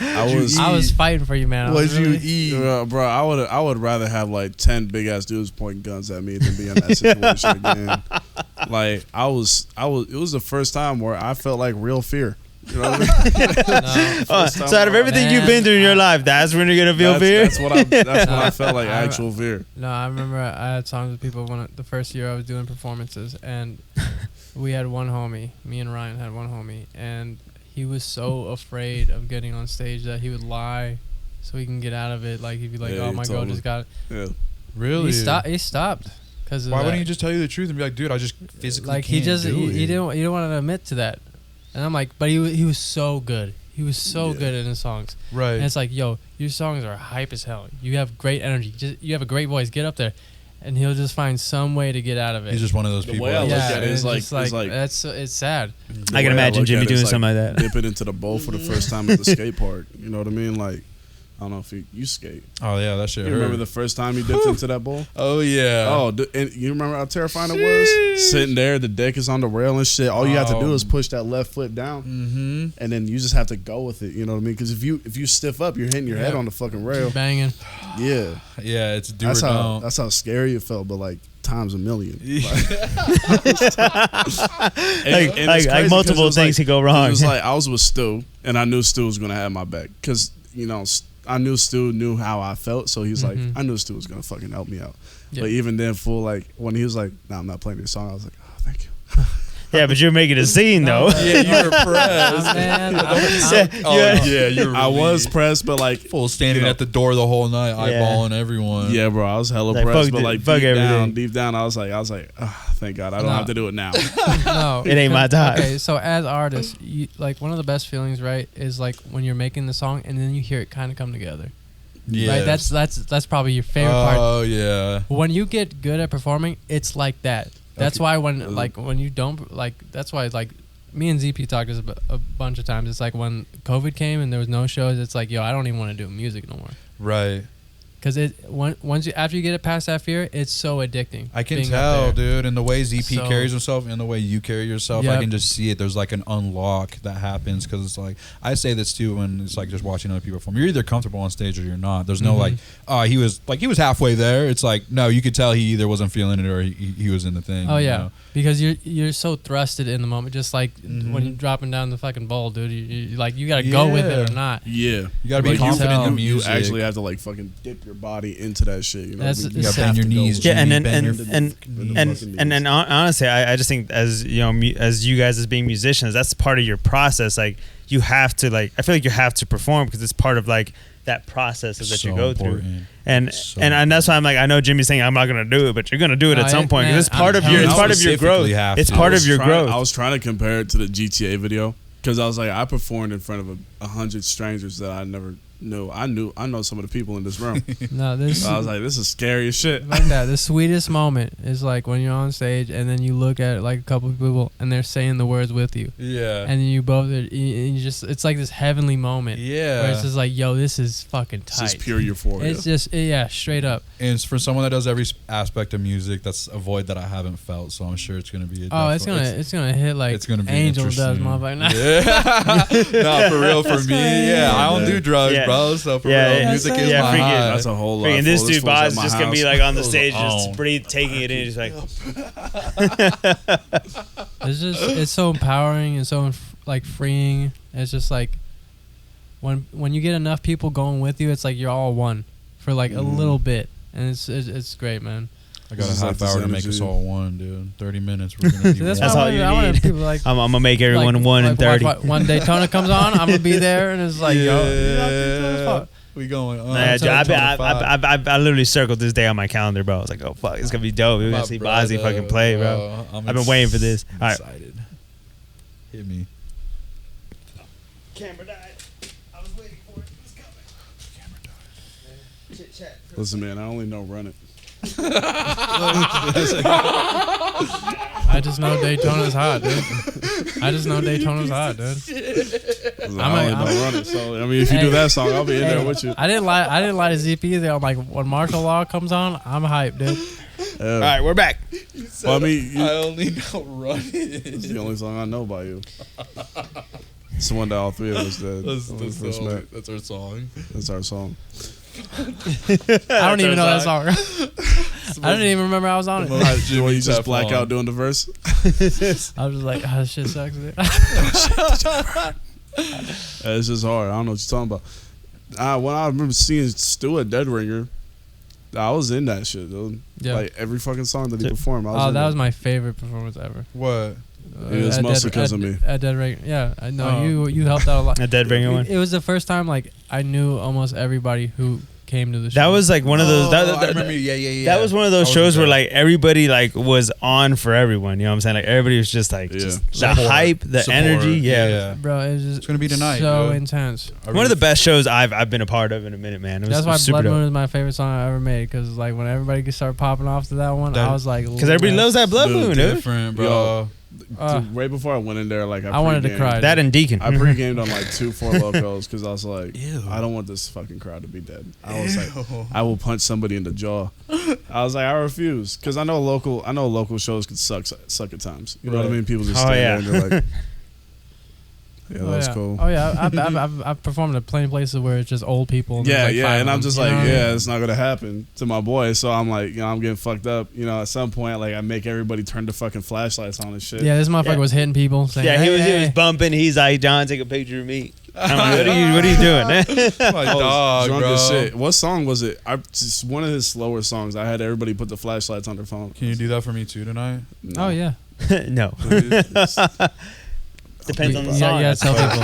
I was fighting for you, man. I was What'd you really- eat? Bro, I would rather have like 10 big ass dudes pointing guns at me than be in that situation again. Like it was the first time where I felt like real fear. You know what I mean? No. So out of everything you've been through in your life, that's when you're gonna feel fear. That's what I felt like actual fear. No, I remember I had songs with people the first year I was doing performances, and we had one homie. Me and Ryan had one homie, and he was so afraid of getting on stage that he would lie so he can get out of it. Like he'd be like, Yeah, "Oh, he my girl told just me. got it." Yeah. Really? He stopped because Why wouldn't he just tell you the truth and be like, dude, I just physically like can't do it. he didn't want to admit to that, and I'm like, but he was so good. He was so Yeah. good in his songs. Right. And it's like, yo, your songs are hype as hell. You have great energy. You have a great voice. Get up there, and he'll just find some way to get out of it. He's just one of those The people. way I that look was- at it and is it's like- it's like- that's it's sad. The I can way imagine look Jimmy at it doing is something like that. Dipping into the bowl for the first time at the skate park. You know what I mean? Like, I don't know if you skate. Oh yeah, that shit You hurt. remember the first time you dipped into that bowl? Oh yeah. Oh, and you remember how terrifying it was? Sitting there, the deck is on the rail and shit. All you have to do is push that left foot down, Mm-hmm. and then you just have to go with it. You know what I mean? Because if you stiff up, you're hitting your head Yeah. on the fucking rail. Banging. Yeah, Yeah, it's do that's or how don't. that's how scary it felt. But like times a million. Like multiple things could go wrong. It was like I was with Stu, and I knew Stu was gonna have my back because I knew Stu knew how I felt, so he's like, I knew Stu was gonna fucking help me out. Yeah. But even then, when he was like, "No, I'm not playing this song," I was like, "Oh, thank you." Yeah, but you're making a scene though. Yeah, you were pressed. Man, Yeah, you were. I was pressed, but like, full standing you know. at the door the whole night, Yeah. eyeballing everyone. yeah, bro, I was hella Like, pressed, fuck but it- like fuck everything. deep down, I was like, thank God, I don't No. have to do it now. no, It ain't my time. Okay, so as artists, like one of the best feelings, right, is like when you're making the song and then you hear it kind of come together. Yeah. Right. That's probably your favorite part. Oh yeah. When you get good at performing, it's like that. That's Okay. why when you don't that's why like me and ZP talked this a bunch of times. It's like when COVID came and there was no shows. It's like, yo, I don't even want to do music no more. Right. Because after you get it past that fear, it's so addicting. I can being up tell, there. dude, and the way ZP So- carries himself and the way you carry yourself, I Yep. can just see it. There's like an unlock that happens because it's like I say this too when it's like just watching other people perform. You're either comfortable on stage or you're not. There's no like, he was halfway there. It's like no, you could tell he either wasn't feeling it or he was in the thing. Oh you yeah, know? because you're so thrusted in the moment. Just like when you're dropping down the fucking bowl, dude. You gotta go with it or Yeah. not. Yeah, You gotta be Like, confident in the you music. actually have to like fucking dip your body into that shit. You know, That's- what I mean? it's You gotta have bend your to go knees, with Yeah, it. and Jimmy, then bend and your- and then honestly, I just think as you know, as you guys as being musicians, that's part of your process. Like you have to I feel like you have to perform because it's part of like that process that So you go through. important. And So and that's why I'm like, I know Jimmy's saying I'm not gonna do it, but you're gonna do it No, at some point man, because it's part I'm of your telling it's you. part of your growth. Specifically have It's to. part I of was your trying- growth. I was trying to compare it to the GTA video because I was like, I performed in front of 100 strangers that I never knew. I know some of the people in this room. No, this So I was like, this is scary as shit. like that. The sweetest moment is like when you're on stage and then you look at like a couple of people and they're saying the words with you, Yeah. and then you both you just it's like this heavenly moment. Where Yeah. it's just like, yo, this is fucking It's tight. just pure euphoria. It's just straight up. And it's for someone that does every aspect of music, that's a void that I haven't felt. So I'm sure it's gonna be. Oh, it's gonna hit like it's gonna be Angel does, interesting. motherfucker. Nah. Yeah. No, for real, for me, yeah. I don't do drugs, Yeah. high, bro. So for Yeah, real, yeah, music yeah, is my freaking- high. That's a whole lot. Freaking this fool. dude fool's at Boz my just gonna be house. like on the Those stage, are just on. breathe, taking it in, just like. It's so empowering and so like freeing. It's just like when you get enough people going with you, it's like you're all one for like a little bit, and it's great, man. I got a This is half like the hour to same make as us you. all one, dude. 30 minutes. We're gonna be That's one. That's why all you I want need. people like. I'm gonna make everyone like, 1 and 30. When Daytona comes on, I'm gonna be there, and it's like, yo, you know, Daytona's fun. We going. Nah, dude, I literally circled this day on my calendar, bro. I was like, oh fuck, it's gonna be dope. We're gonna see Bozzy fucking play, bro. I've been waiting for this. All right. Excited. Hit me. Camera died. I was waiting for it. It's coming. Camera died. Chit chat. Listen, man, I only know Run It. I just know Daytona's hot, dude. I just know Daytona's hot, dude. I only know Run It. So I mean, if you do that song, I'll be in there with you. I didn't lie to ZP either. I'm like, when martial law comes on, I'm hyped, dude. All right, we're back. Well, I mean, I only know Run it's It. the only song I know by you. It's the one that all three of us did. when we first met. That's our song. That's our song. I don't even know that song. I didn't even remember I was on it. The one you just black out doing the verse. I was just like, oh, this shit sucks, dude. It's just hard. I don't know what you're talking about. When I remember seeing Stu at Dead Ringer, I was in that shit, dude. Yeah. Like every fucking song that he performed. I was Oh, in that it. was my favorite performance ever. What? It was At mostly Dead- 'cause at- of me. At Dead Ring, yeah, I know Oh. you helped out a lot. A Dead Ringer one. It was the first time like I knew almost everybody who came to the show. That was like one of those. I remember. Yeah. That was one of those shows where like everybody like was on for everyone. You know what I'm saying? Like everybody was just like Yeah. just the Support. hype, the Support. energy. Yeah. bro. It was just It's gonna be tonight, so dude. intense. One of the best shows I've been a part of in a minute, man. It was That's why super Blood Moon dope. is my favorite song I ever made. Because like when everybody could start popping off to that one, That- I was like, Because everybody loves that Blood Dude, Moon, dude. Different, bro. Dude, right before I went in there, like I wanted to pre-gamed. cry. That and Deacon. I pre-gamed on like 2 Four Locos because I was like, Ew. I don't want this fucking crowd to be dead. I was like, I will punch somebody in the jaw. I was like, I refuse because I know local shows could suck at times. You know what I Right. mean? People just Oh, stand yeah. there and they're like, yeah, that was yeah. cool. Oh yeah, I've performed at plenty of places where it's just old people. And Yeah, there's, like, yeah, five and of I'm them, just you like, know what I mean? yeah, it's not gonna happen to my boy. So I'm like, I'm getting fucked up. At some point, like I make everybody turn the fucking flashlights on and shit. Yeah, this motherfucker Yeah. was hitting people. Saying, Yeah, he was hey. bumping. He's like, John, take a picture of me. I'm like, what are you doing? My I was dog, drunk bro. as shit. What song was it? Just one of his slower songs. I had everybody put the flashlights on their phone. Can you do that for me too tonight? Oh yeah. No. Please. Depends on the You song. gotta tell people.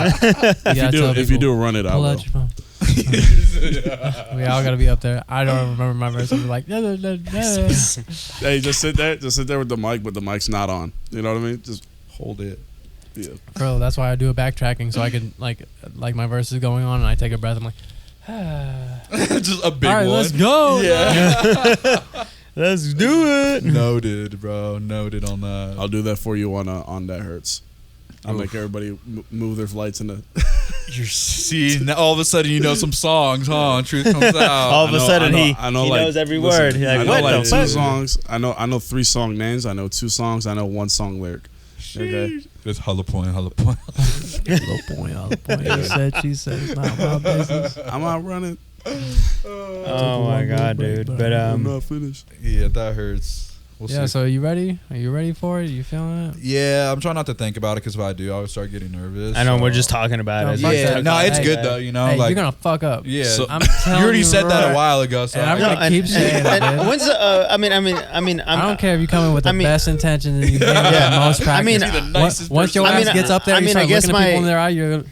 If you do run it, I Pull will. out your phone. We all gotta be up there. I don't remember my verse. I'm like, Hey, just sit there with the mic, but the mic's not on. You know what I mean? Just Hold it. yeah. bro. That's why I do a backtracking so I can like my verse is going on and I take a breath. I'm like, Just a big all right, one. let's go. Yeah. Let's do it. Noted, bro. Noted on that. I'll do that for you on That Hurts. I'll make everybody move their lights in the. You're seeing all of a sudden you know some songs, huh? Truth comes out. All of a sudden he like, knows every listen, word. He's like, I know what like the 2 fuck? songs. I know 3 song names. I know 2 songs. I know 1 song lyric. Okay. It's holla point. Little point. She said, it's not my business. I'm out running. Oh my god, dude. But I'm not finished. Yeah, that hurts. We'll Yeah. see. So you ready? Are you ready for it? You feeling it? Yeah, I'm trying not to think about it because if I do, I would start getting nervous. I know so- we're just talking about No, it. fuck Yeah, that. no, it's Hey, good though. You know, Hey, like you're gonna fuck up. yeah. So- I'm telling you already said that right. a while ago, so And I'm I- gonna keep saying it, dude. When's the? I mean, I don't care if you come in with the I mean- best intentions and you give Yeah. the most practice. I mean, You're the nicest once your person. I ass mean, gets up there, I you mean, I start guess looking at people my- in their eye. You're,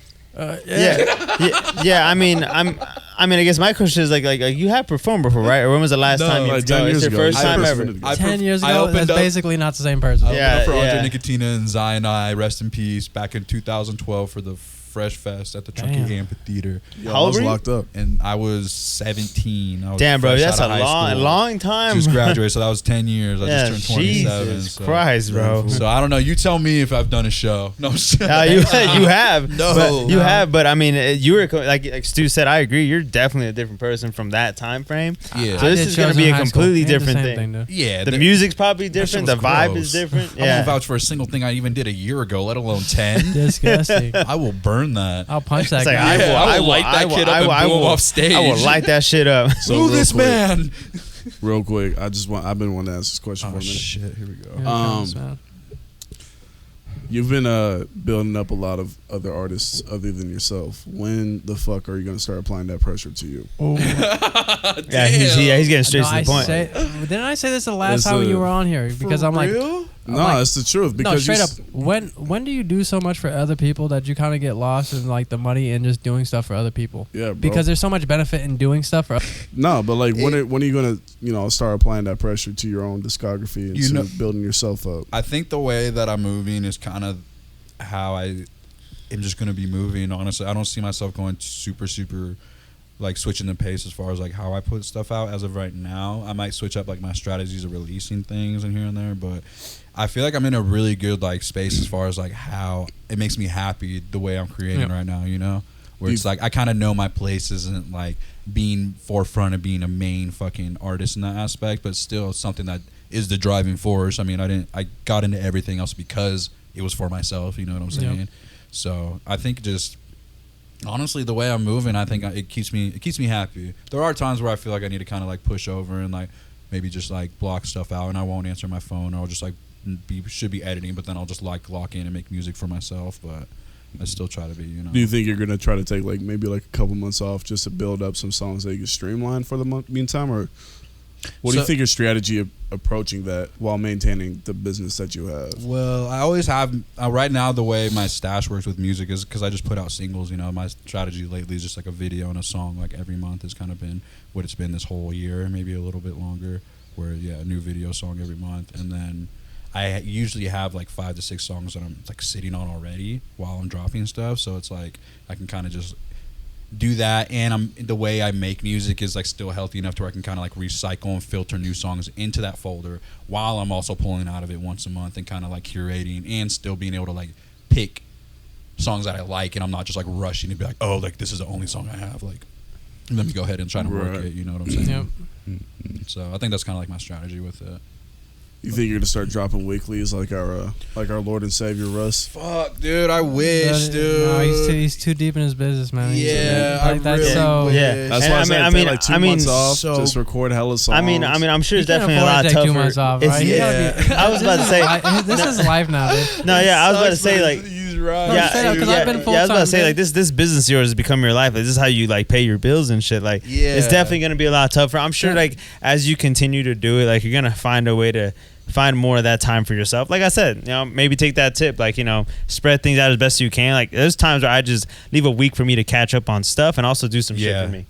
yeah. I mean, I mean, I guess my question is like you have performed before, right? Or when was the last No, time you like go? 10 It's years your ago. first I time first ever. went to- I 10 years I ago. opened That's up- basically not the same person. I opened Yeah, up for yeah. Andre Nicotina and Zion I, rest in peace, back in 2012 for the Fresh Fest at the Chunky Damn. Amphitheater. Yo, How I old was were you? locked up. And I was 17. I was Damn, bro, fresh that's a out of high school. long time. Just graduated, so that was 10 years. I Yeah, just turned 27. Jesus so. Christ, bro. So I don't know. You tell me if I've done a show. No, You have. No. But you have. But I mean, you were like Stu said. I agree. You're definitely a different person from that time frame. Yeah. So I this did is gonna shows be in a high school. completely Ain't the different same thing. dude. Yeah. The music's probably that shit different. The was vibe gross. is different. I Yeah. won't vouch for a single thing I even did a year ago, let alone 10. Disgusting. I will burn earned that. I'll punch that It's like, guy. I will light that kid up and blow him off stage. I will light that shit up. So Move real this quick- man. Real quick, I've been wanting to ask this question for Oh a minute. shit! Here we go. Here it comes, man. You've been building up a lot of other artists other than yourself. When the fuck are you gonna start applying that pressure to you? Yeah, he's getting straight No, to the point. Didn't I say this the last It's time a- you were on here? Because I'm like, No, like- it's the truth. no, Because straight you up. When do you do so much for other people that you kind of get lost in like the money and just doing stuff for other people? Yeah, bro. Because there's so much benefit in doing stuff for. No, but like when are you gonna start applying that pressure to your own discography and You to know- building yourself up? I think the way that I'm moving is kind of how I am just going to be moving. Honestly, I don't see myself going super like switching the pace as far as like how I put stuff out as of right now. I might switch up like my strategies of releasing things and here and there, but I feel like I'm in a really good like space as far as like how it makes me happy the way I'm creating right now, you know? Where it's like I kind of know my place isn't like being forefront of being a main fucking artist in that aspect, but still it's something that is the driving force. I mean, I got into everything else because it was for myself, you know what I'm saying? Yep. So I think just honestly the way I'm moving, I think it keeps me happy. There are times where I feel like I need to kind of like push over and like maybe just like block stuff out, and I won't answer my phone, or I'll just like should be editing, but then I'll just like lock in and make music for myself. But I still try to be, you know. Do you think you're gonna try to take like maybe like a couple months off just to build up some songs that you can streamline for the meantime, or what do you think your strategy of approaching that while maintaining the business that you have? Well, I always have right now the way my stash works with music is because I just put out singles. You know, my strategy lately is just like a video and a song like every month has kind of been what it's been this whole year, maybe a little bit longer. Where a new video song every month, and then I usually have like 5 to 6 songs that I'm like sitting on already while I'm dropping stuff. So it's like I can kind of just do that, and the way I make music is like still healthy enough to where I can kind of like recycle and filter new songs into that folder while I'm also pulling out of it once a month and kind of like curating and still being able to like pick songs that I like, and I'm not just like rushing to be like, oh, like this is the only song I have, like let me go ahead and try to work it, you know what I'm saying? Yep. So I think that's kind of like my strategy with it. You think you're gonna start dropping weeklies like our Lord and Savior Russ? Fuck, dude, I wish, dude. No, he's too deep in his business, man. Yeah, like, I that's really so. wish. Yeah. That's And why I said take like 2 months off, so- just record hella songs. I mean, I'm sure You it's can't definitely a afford lot to take 2 tougher. months off, It's- right? You gotta be- I was about to say. This is life now, dude. No, yeah, I was about to say like. He's right. No, straight up, 'cause I've been I was about to full-time, say man. like this business of yours has become your life. Like, this is how you like pay your bills and shit. Like, it's Yeah. definitely gonna be a lot tougher. I'm sure like as you continue to do it, like you're gonna find a way to find more of that time for yourself. Like I said, maybe take that tip, like spread things out as best you can. Like there's times where I just leave a week for me to catch up on stuff and also do some shit Yeah. for me.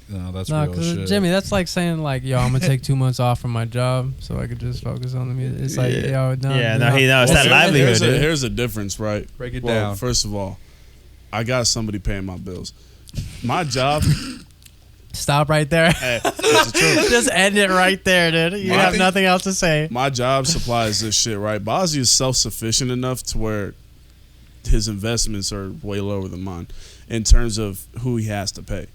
No, that's No, real shit. because Jimmy, that's like saying like, yo, I'm gonna take 2 months off from my job so I could just focus on the music. It's like, yo, no, Yeah, no, it's that livelihood, dude. Here's a difference, right? Break it Well, down. first of all, I got somebody paying my bills. My job. Stop right there. That's the truth. Just end it right there, dude. You have nothing else to say. My job supplies this shit, right? Bozzy is self-sufficient enough to where his investments are way lower than mine in terms of who he has to pay.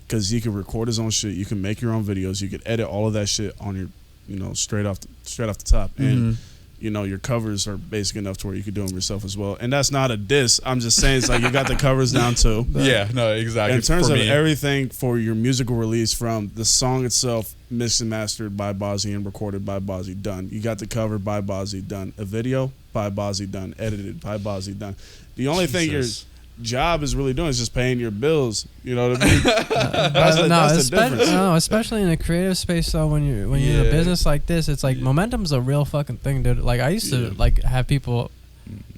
Because he can record his own shit, you can make your own videos, you can edit all of that shit on your, straight off the top, and your covers are basic enough to where you can do them yourself as well. And that's not a diss. I'm just saying it's like you got the covers down too. Yeah, no, exactly. In terms For of me. everything for your musical release, from the song itself, mixed and mastered by Bozzy and recorded by Bozzy, done. You got the cover by Bozzy, done. A video by Bozzy, done. Edited by Bozzy, done. The only thing your job is really doing is just paying your bills. You know what I mean? That's the difference. No, especially in a creative space though, when you're in a business like this, it's like momentum's a real fucking thing, dude. Like I used to like have people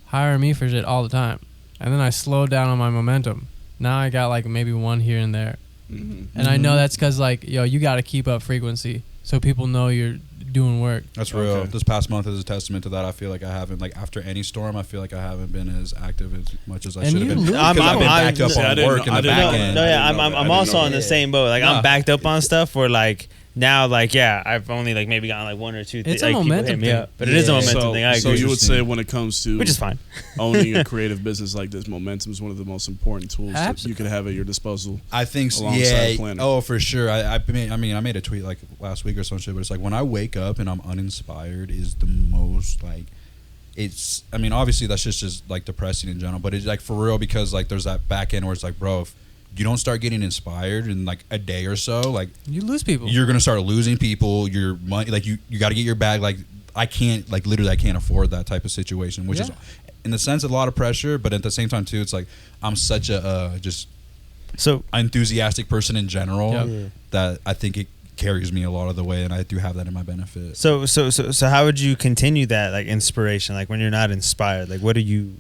hire me for shit all the time, and then I slowed down on my momentum. Now I got like maybe one here and there, and I know that's because like you got to keep up frequency so people know you're doing work. That's real. Okay. This past month is a testament to that. I feel like I haven't, like after any storm, I feel like I haven't been as active as much as I And should have you been. lose Because I've been backed up See, I on didn't work know- in I the didn't back know end. that. No, yeah, I didn't know that. I'm I also didn't know on the that. same boat. Like Nah. I'm backed up on stuff where like now like I've only like maybe gotten like 1 or 2 things. It's a like, people momentum hit me thing. up. But it is a Yeah. momentum thing. I So agree. you would say when it comes to Which is fine. owning a creative business like this, momentum is one of the most important tools that Absolutely. you could have at your disposal. I think so. Alongside Yeah. planning. Oh, for sure. I made a tweet like last week or some shit, but it's like when I wake up and I'm uninspired is the most like it's, I mean, obviously that's just like depressing in general, but it's like for real, because like there's that back end where it's like, bro, if you don't start getting inspired in like a day or so, like You lose people. you're gonna start losing people. Your money, like you got to get your bag. Like I can't, like literally, I can't afford that type of situation, which is in the sense a lot of pressure, but at the same time too, it's like I'm such a just So enthusiastic person in general Yep. that I think it carries me a lot of the way, and I do have that in my benefit. So how would you continue that like inspiration? Like when you're not inspired, like what do you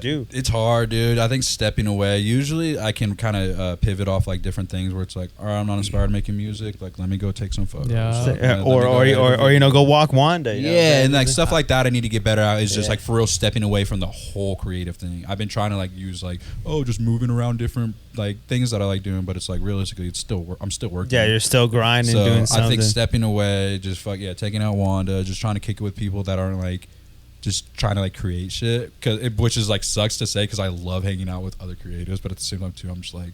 do? It's hard, dude. I think stepping away. Usually, I can kind of pivot off like different things where it's like, all right, I'm not inspired making music. Like, let me go take some photos. Yeah. Or you know, go walk Wanda. You know? Yeah, and like stuff like that, I need to get better at. Is just Yeah. like for real stepping away from the whole creative thing. I've been trying to like use like just moving around different like things that I like doing, but it's like realistically, it's still I'm still working. Yeah, you're still grinding, So doing something. I think stepping away, just taking out Wanda, just trying to kick it with people that aren't like just trying to like create shit, which is like sucks to say because I love hanging out with other creatives, but at the same time too, I'm just like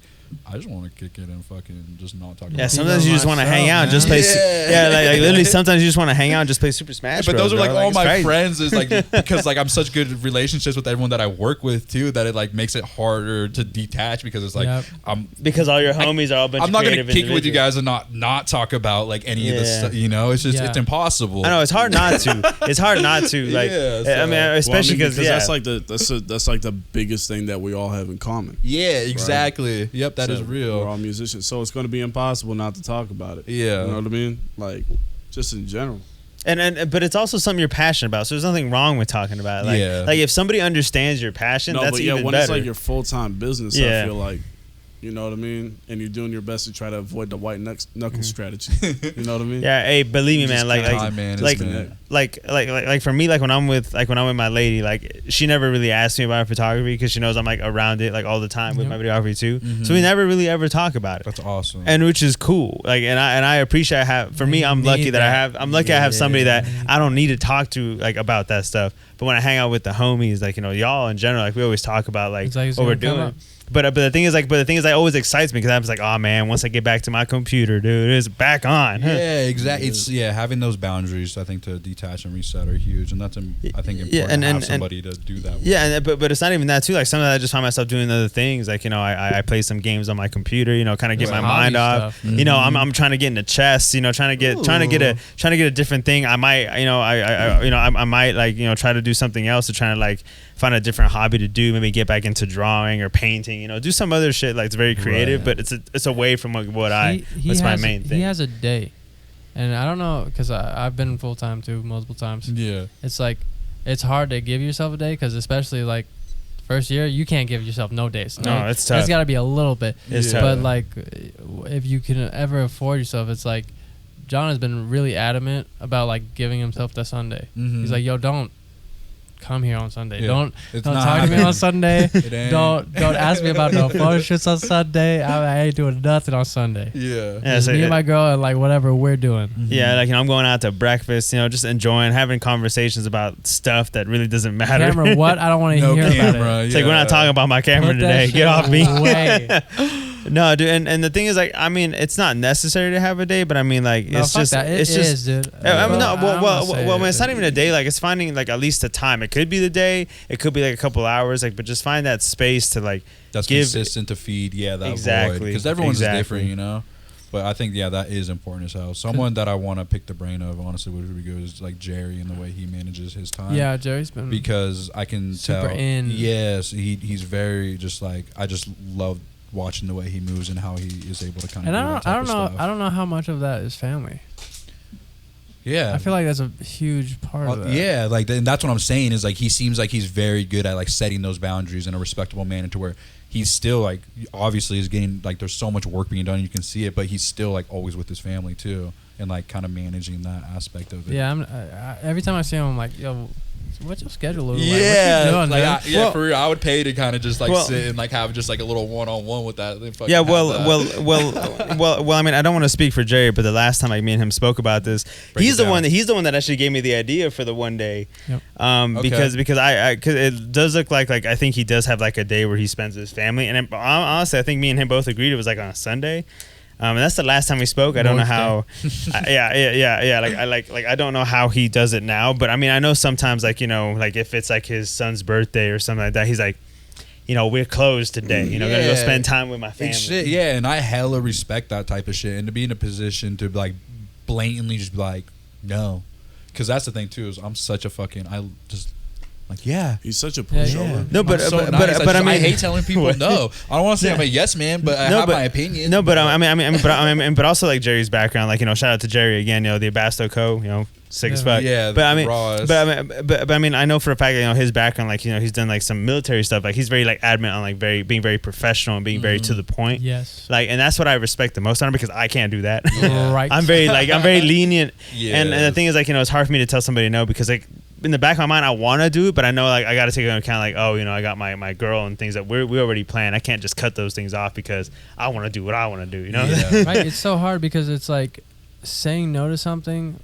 I just want to kick it and fucking just not talk. Yeah, about sometimes you just want to hang out, and just play. Like literally, sometimes you just want to hang out, and just play Super Smash. But Bros, those are like bro. all it's my crazy. friends is like because like I'm such good relationships with everyone that I work with too that it like makes it harder to detach because it's like Yep. Because all your homies are all a bunch I'm of not gonna creative kick it with you individuals. guys and not talk about like any of this Yeah. stuff, you know. It's just Yeah. it's impossible. I know it's hard not to. It's hard not to. Like, Yeah, I mean, so- especially because that's like that's like the biggest thing that we all have in common. Yeah, exactly. Yep, that is So, real. We're all musicians, so it's going to be impossible not to talk about it. Yeah. You know what I mean? Like, just in general. but it's also something you're passionate about, so there's nothing wrong with talking about it. Like, Yeah. like if somebody understands your passion, No, that's but yeah, even when better. it's like your full-time business, Yeah. I feel like, you know what I mean? And you're doing your best to try to avoid the white knuckle strategy. You know what I mean? Yeah, hey, believe me, man. Like, Time management. like for me, like when I'm with my lady, like she never really asks me about photography because she knows I'm like around it like all the time with my videography too. So we never really ever talk about it. That's awesome. And which is cool. Like, and I appreciate for me, I'm need lucky that I that. have, I'm lucky I have somebody that I don't need to talk to like about that stuff. But when I hang out with the homies, like, you know, y'all in general, like we always talk about like It's like it's what we're gonna come doing. up. But the thing is like it always excites me because I'm just like, oh man, once I get back to my computer, dude, it's back on. Yeah, exactly. It's having those boundaries, I think, to detach and reset are huge, and that's I think important Yeah, and- to have and- somebody to do that. With. Yeah, but it's not even that too. Like sometimes I just find myself doing other things. Like, you know, I play some games on my computer. You know, kind of get my Hobby mind off. stuff. You know, I'm trying to get into chess. You know, trying to get a different thing. I might, you know, I might like, you know, try to do something else to try to like find a different hobby to do. Maybe get back into drawing or painting. You know, do some other shit like it's very creative, but it's away from what what's my main thing. He has a day, and I don't know because I've been full time too multiple times. Yeah. It's like it's hard to give yourself a day because especially like first year you can't give yourself no days. No, Like, it's tough. There's got to be a little bit. It's tough. But like if you can ever afford yourself, it's like John has been really adamant about like giving himself to Sunday. Mhm. He's like, yo, don't come here on Sunday. Yeah. Don't It's don't not talk to me happening. on Sunday. It ain't. Don't ask me about no photo shoots on Sunday. I ain't doing nothing on Sunday. Yeah. Yeah, Just so me and my girl and like whatever we're doing. yeah, like, you know, I'm going out to breakfast, you know, just enjoying having conversations about stuff that really doesn't matter. Camera, what? I don't want to No hear camera. about it. It's like we're not talking about my camera Put that today. shit Get off me. away. No, dude, and the thing is, like, I mean, it's not necessary to have a day, but I mean, like, No, it's fuck just, that. It it's just. is, dude. I mean, no, I'm well, gonna say when it's not even a day, like, it's finding like at least a time. It could be the day, it could be like a couple hours, like, but just find that space to like That's give. consistent to feed. Yeah, that Exactly. because everyone's Exactly. different, you know. But I think that is important as hell. Someone that I want to pick the brain of, honestly, would be good is like Jerry and the way he manages his time. Yeah, Jerry's been Because I can super tell. in. Yes, he's very just like I just love watching the way he moves and how he is able to kind of. And do that I type don't of know. stuff. I don't know how much of that is family. Yeah, I feel like that's a huge part of that. yeah, like and that's what I'm saying is like he seems like he's very good at like setting those boundaries in a respectable manner to where he's still like obviously is getting like there's so much work being done, you can see it, but he's still like always with his family too and like kind of managing that aspect of it. Yeah, every time I see him, I'm like, yo, what's your schedule look like? Yeah, what you doing, man? yeah, for real. I would pay to kind of just like Well- sit and like have just like a little one-on-one with that. Then fucking Yeah, have that. well. I mean, I don't want to speak for Jerry, but the last time like me and him spoke about this, Break he's it the one down. that actually gave me the idea for the one day. Yep. Okay. Because cause it does look like I think he does have like a day where he spends with his family, and honestly, I think me and him both agreed it was like on a Sunday. And that's the last time we spoke. I don't know how. Yeah. Like I don't know how he does it now, but I mean, I know sometimes, like, you know, like if it's like his son's birthday or something like that, he's like, you know, we're closed today. You know, gonna go spend time with my family. Shit, yeah, and I hella respect that type of shit, and to be in a position to like blatantly just be like, no, because that's the thing too, is I'm such a fucking, I just. Like, yeah, he's such a pushover. Yeah. No, but so but, nice. but I mean, I hate telling people no. I don't want to say I'm a yes man, but I have my opinion. No, but but also like Jerry's background, like, you know, shout out to Jerry again. You know, the Abasto Co. You know, sick as fuck. Yeah, but I mean, rawest. but I mean, I know for a fact that, you know, his background, like, you know, he's done like some military stuff. Like, he's very like adamant on like being very professional and being very to the point. Yes. Like, and that's what I respect the most on him, because I can't do that. Yeah. Right. I'm very lenient. Yeah. And the thing is, like, you know, it's hard for me to tell somebody no, because like, in the back of my mind, I want to do it, but I know, like, I got to take into account, like, oh, you know, I got my girl and things that we already planned. I can't just cut those things off because I want to do what I want to do, you know? Yeah. Right. It's so hard because it's like saying no to something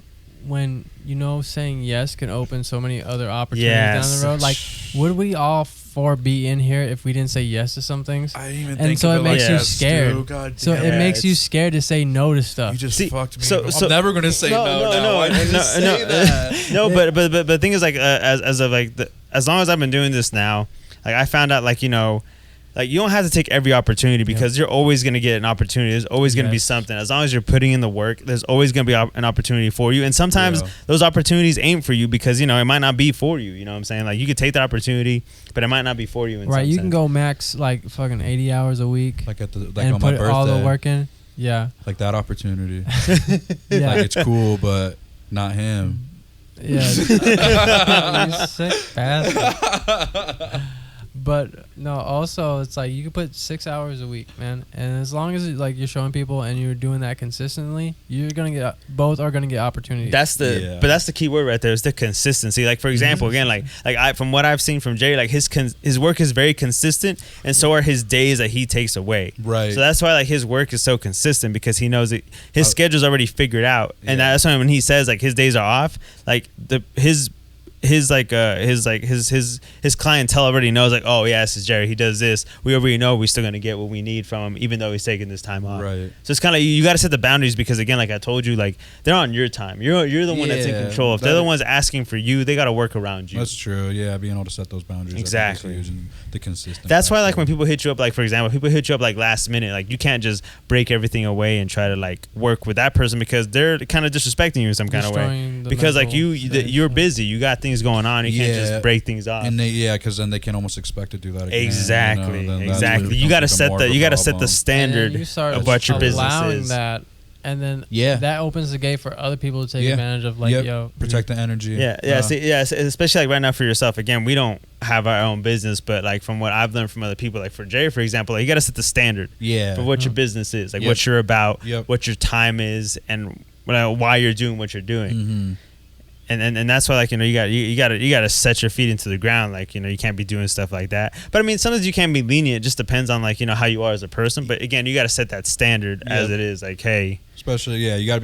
when, you know, saying yes can open so many other opportunities down the road. Like, would we all four be in here if we didn't say yes to some things? I didn't even And think so of it makes like you that, scared. Stu. God So damn it makes it's- you scared to say no to stuff. You just See, fucked me. so- I'm never gonna say no. No, but the thing is, like, as of like as long as I've been doing this now, like, I found out, like, you know, like, you don't have to take every opportunity, because you're always going to get an opportunity. There's always going to be something. As long as you're putting in the work, there's always going to be an opportunity for you. And sometimes those opportunities ain't for you because, you know, it might not be for you. You know what I'm saying? Like, you could take that opportunity, but it might not be for you. In Right. some You sense. can go max like fucking 80 hours a week Like at the like and on my put birthday, all the work in. Yeah. like that opportunity. Yeah. Like, it's cool, but not him. Yeah. You sick bastard. But no, also it's like you can put 6 hours a week, man, and as long as like you're showing people and you're doing that consistently, you're gonna get both are gonna get opportunities. That's the but that's the key word right there, is the consistency. Like, for example, again, like I from what I've seen from Jerry, like his work is very consistent, and so are his days that he takes away. Right. So that's why, like, his work is so consistent, because he knows it, his schedule's already figured out, and that's why when he says like his days are off, like his clientele already knows, like, oh yeah, this is Jerry, he does this, we already know we're still gonna get what we need from him, even though he's taking this time off. Right. So it's kind of, you got to set the boundaries, because again, like I told you, like, they're on your time. You're the one that's in Yeah, control. If they're the ones asking for you, they got to work around you. That's true. Yeah, being able to set those boundaries. Exactly. I think is huge, and the consistent. That's why, like, factor. when people hit you up, like, for example, people hit you up like last minute, like, you can't just break everything away and try to like work with that person, because they're kind of disrespecting you in some kind of way. Destroying the Because like mental state, you're yeah. busy, you got things going on, you can't just break things off. And because then they can almost expect to do that again. Exactly, You know, then that's exactly. where it You got to becomes set more the of a you got to set problem. the standard And then you start of what your business allowing is. that, and then Yeah. that opens the gate for other people to take Yeah. advantage of. Like, Yep. yo, Protect the energy. Especially like right now for yourself. Again, we don't have our own business, but like from what I've learned from other people, like for Jerry, for example, like, you got to set the standard Yeah. for what your business is, like Yep. what you're about, Yep. what your time is, and why you're doing what you're doing. Mm-hmm. And that's why, like, you know, you gotta set your feet into the ground. Like, you know, you can't be doing stuff like that. But I mean, sometimes you can be lenient. It just depends on, like, you know, how you are as a person. But again, you got to set that standard as it is. Like, hey, Especially, you got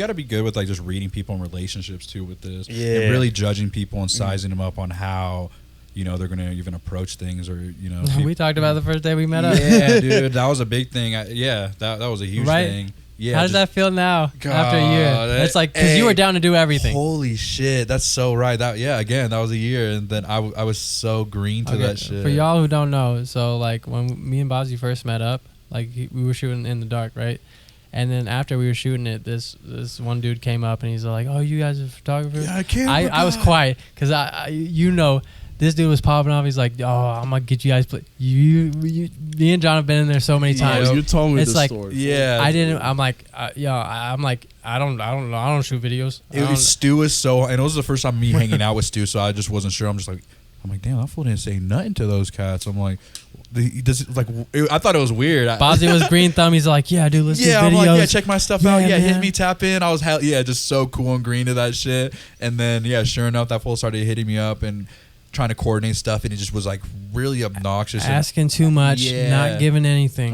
to be good with like just reading people in relationships too with this. Yeah. And really judging people and sizing them up on how, you know, they're going to even approach things, or, you know. we talked about the first day we met up. Yeah, dude, that was a big thing. That was a huge Right? thing. Yeah. How does that feel now after a God, year? It's like, because you were down to do everything. Holy shit, that's so right. That was a year, and then I was so green to that shit. For y'all who don't know, so like when me and Bozzy first met up, like we were shooting in the dark, right? And then after we were shooting it, this one dude came up and he's like, "Oh, you guys are photographers?" Yeah, I can't. I was quiet because this dude was popping off. He's like, "Oh, I'm gonna get you guys." Me and John have been in there so many times. You told me It's the like- story. Yeah, I didn't. I'm like, I'm like, I don't know. I don't shoot videos. Stu was so, and it was the first time me hanging out with Stu, so I just wasn't sure. I'm like, damn, that fool didn't say nothing to those cats. I'm like, I thought it was weird. Bozzy was green thumb. He's like, "Yeah, dude, let's do videos." I'm like, check my stuff out. Yeah, Hit man. me, tap in. I was just so cool and green to that shit. And then, sure enough, that fool started hitting me up, and trying to coordinate stuff, and it just was like really obnoxious. Asking too much, not giving anything.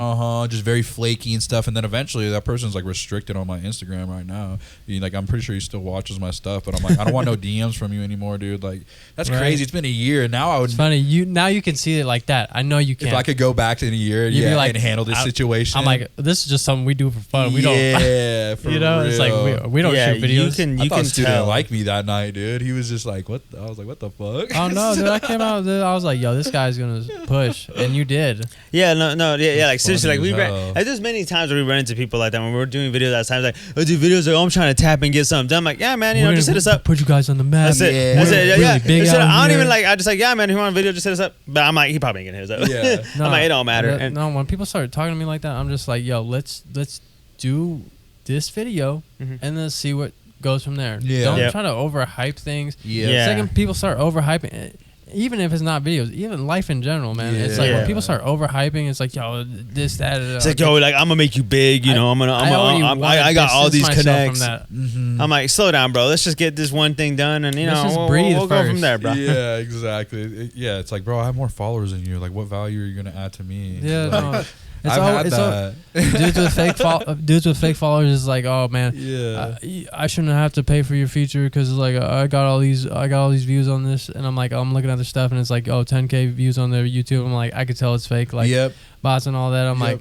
Just very flaky and stuff. And then eventually that person's like restricted on my Instagram right now. Like, I'm pretty sure he still watches my stuff, but I'm like, I don't want no DMs from you anymore, dude. Like, that's crazy. It's been a year, and now I would. It's funny. You can see it like that. I know you can. If I could go back in a year, and handle this situation. I'm like, this is just something we do for fun. We don't. Yeah, for real. It's like we don't shoot videos. You can Stu didn't like me that night, dude. He was just like, what? I was like, what the fuck? Oh no, dude! I came out. Dude, I was like, yo, this guy's gonna push, and you did. Yeah, yeah. Like seriously, like there's many times where we run into people like that when we're doing videos. At times like, I do videos like, I'm trying to tap and get something done. I'm like, yeah, man, just hit us up. Put you guys on the map. That's it. Yeah. That's it. Yeah. Big I don't even like. I just like, yeah, man, if you want a video, just hit us up. But I'm like, he probably ain't gonna hit us up. Yeah. I'm like, it don't matter. No, when people start talking to me like that, I'm just like, yo, let's do this video and then see what goes from there. Yeah. Don't try to overhype things. Yeah. Second, people start overhyping it. Even if it's not videos, even life in general, man. Yeah. It's like when people start overhyping, it's like, yo, this, that. It's like, yo, like I'm gonna make you big, I got all these connects. I'm like, slow down, bro. Let's just get this one thing done, and we'll go from there, bro. Yeah, exactly. It's like, bro, I have more followers than you. Like, what value are you gonna add to me? Yeah, like, no. I've had that. Dudes with fake followers is like, oh man, I shouldn't have to pay for your feature because like I got all these views on this, and I'm looking at their stuff, and it's like, oh, 10K views on their YouTube. I'm like, I could tell it's fake, like bots and all that. I'm like,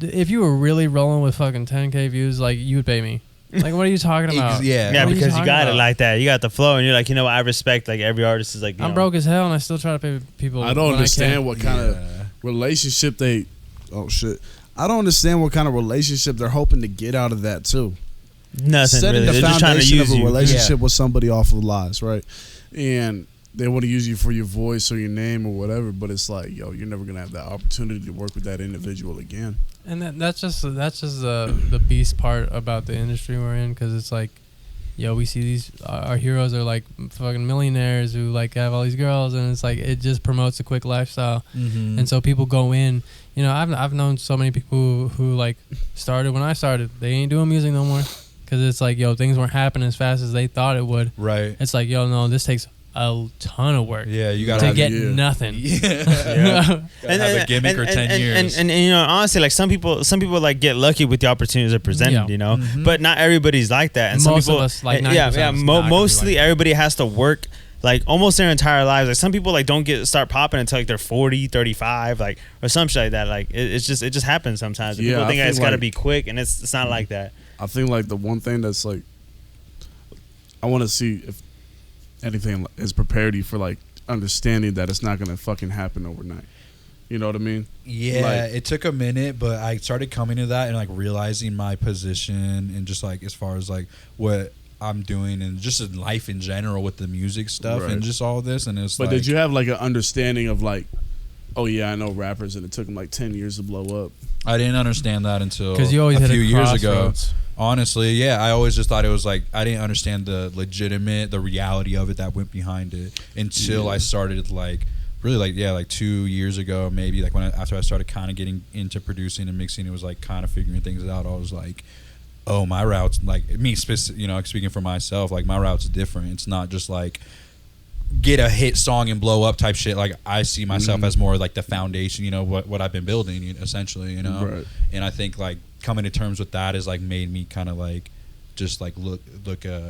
if you were really rolling with fucking 10K views, like you would pay me. Like, what are you talking about? Yeah, because you got it like that. You got the flow, and you're like, I respect like every artist is like. I'm broke as hell, and I still try to pay people. I don't understand what kind of relationship they. Oh shit! I don't understand what kind of relationship they're hoping to get out of that too. Nothing Setting really. the They're just trying to foundation use of a you. relationship with somebody off of lies, right? And they want to use you for your voice or your name or whatever, but it's like, yo, you're never gonna have that opportunity to work with that individual again. And that's just the beast part about the industry we're in, because it's like, yo, we see these our heroes are like fucking millionaires who like have all these girls, and it's like it just promotes a quick lifestyle, and so people go in. I've known so many people who like started when I started. They ain't doing music no more because it's like, yo, things weren't happening as fast as they thought it would. Right. It's like, yo, no, this takes a ton of work. Yeah, you gotta to get nothing. Yeah. And have a gimmick or 10 years. And honestly, like some people like get lucky with the opportunities they're presented, but not everybody's like that. And most some people, of us, like mostly like everybody has to work like almost their entire lives. Like some people like don't start popping until like they're 40, 35, like or some shit like that. Like it just happens sometimes. People think it's got to be quick, and it's not like that. I think like the one thing that's like, I want to see if anything has prepared you for like understanding that it's not gonna fucking happen overnight. You know what I mean? Yeah, like, it took a minute, but I started coming to that and like realizing my position and just like as far as like what I'm doing and just in life in general with the music stuff and just all this. And it's but did you have like an understanding of like, oh yeah, I know rappers and it took them like 10 years to blow up? I didn't understand that until you always a hit few years ago. crossroads. Honestly, yeah, I always just thought it was like I didn't understand the reality of it that went behind it until I started like really like 2 years ago, maybe like after I started kind of getting into producing and mixing. It was like kind of figuring things out. I was like, oh, my route's like me, speaking for myself, like my route's different. It's not just like get a hit song and blow up type shit. Like I see myself as more like the foundation, what I've been building essentially, Right. And I think like coming to terms with that has like made me kind of like just like look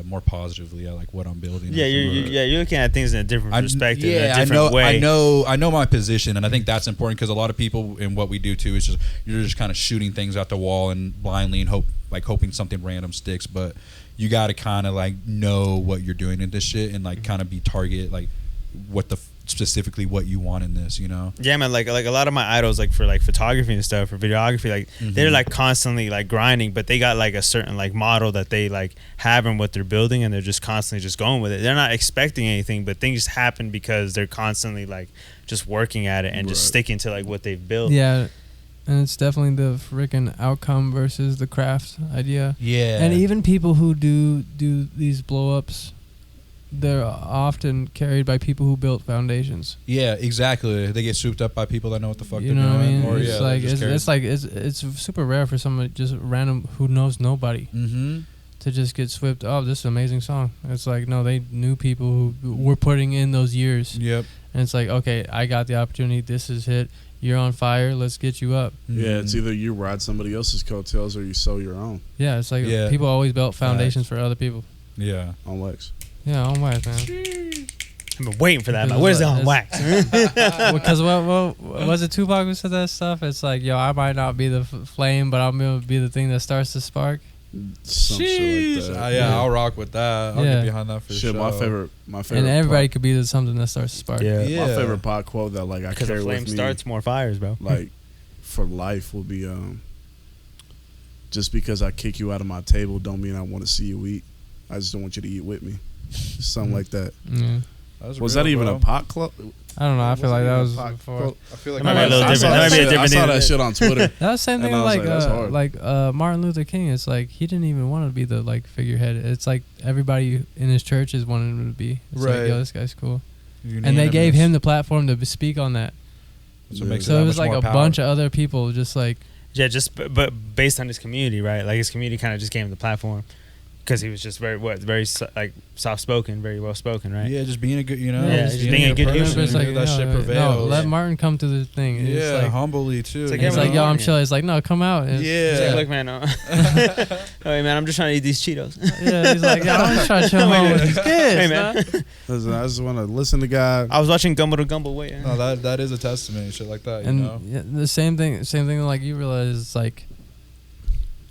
more positively at like what I'm building. Yeah, you're looking at things in a different perspective, in a I different way. I know my position, and I think that's important because a lot of people in what we do too is just you're just kind of shooting things out the wall and blindly and hoping something random sticks. But you got to kind of like know what you're doing in this shit and like kind of be target like specifically what you want in this, Yeah, man. Like a lot of my idols, like for like photography and stuff, for videography, like they're like constantly like grinding, but they got like a certain like model that they like have in what they're building, and they're just constantly just going with it. They're not expecting anything, but things just happen because they're constantly like just working at it and just sticking to like what they've built. Yeah. And it's definitely the freaking outcome versus the craft idea. Yeah. And even people who do these blow-ups, they're often carried by people who built foundations. Yeah, exactly. They get swooped up by people that know what the fuck You they're know what I doing. mean? Or, it's like it's super rare for someone just random who knows nobody to just get swept. Oh, this is an amazing song. It's like no, they knew people who were putting in those years. Yep. And it's like, okay, I got the opportunity. This is hit. You're on fire. Let's get you up. Yeah, it's either you ride somebody else's coattails or you sow your own. Yeah, it's like people always built foundations for other people. Yeah. On wax. Yeah, on wax, man. I've been waiting for that. What is it on wax? Because what was it Tupac who said that stuff? It's like, yo, I might not be the flame, but I'm gonna be the thing that starts the spark. Some shit like that. I'll rock with that. I'll get behind that for sure. My favorite. And everybody could be something that starts the spark. My favorite pot quote that like I carry the flame with me. starts more fires, bro. Like for life will be just because I kick you out of my table don't mean I want to see you eat. I just don't want you to eat with me. Something like that. Yeah. Was that even a pot club? I don't know. I feel like that was before. I feel like That might be a little different. That might be a different I saw thing. that shit on Twitter. That was the same thing And I was like Martin Luther King. It's like he didn't even want to be the like figurehead. It's like everybody in his churches wanted him to be. It's like, yo, this guy's cool. And they gave him the platform to speak on that. So it was like a bunch of other people just like. Yeah, but based on his community, right? Like his community kind of just gave him the platform. Because he was just very like soft spoken, very well spoken, right? Yeah, just being a good, just being a good person. It's like, that shit prevails. No, let Martin come to the thing. And yeah, like, humbly too. It's like, yo, I'm chill. It's like, no, come out. He's like, look, man, hey man, I'm just trying to eat these Cheetos. Yeah, he's like, yo, I'm just trying to chill home with these kids. Hey man, Listen, I just want to listen to God. I was watching Gumbo to Gumbo. Wait, no, that is a testament, shit like that. And you know, the same thing. Like you realize, it's like.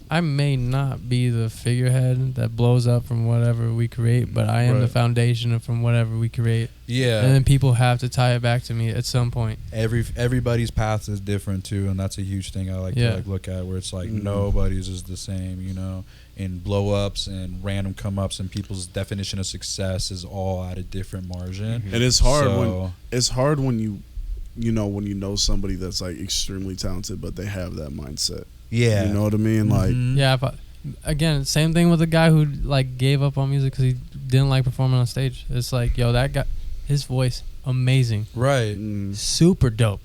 I may not be the figurehead that blows up from whatever we create, but I am the foundation from whatever we create. Yeah. And then people have to tie it back to me at some point. Everybody's path is different too, and that's a huge thing I like to like look at, where it's like nobody's is the same, you know. And blow ups and random come ups and people's definition of success is all at a different margin. And it's hard when you know somebody that's like extremely talented, but they have that mindset. Yeah, you know what I mean. Like, yeah. Again, same thing with the guy who like gave up on music because he didn't like performing on stage. It's like, yo, that guy, his voice, amazing, right? Super dope.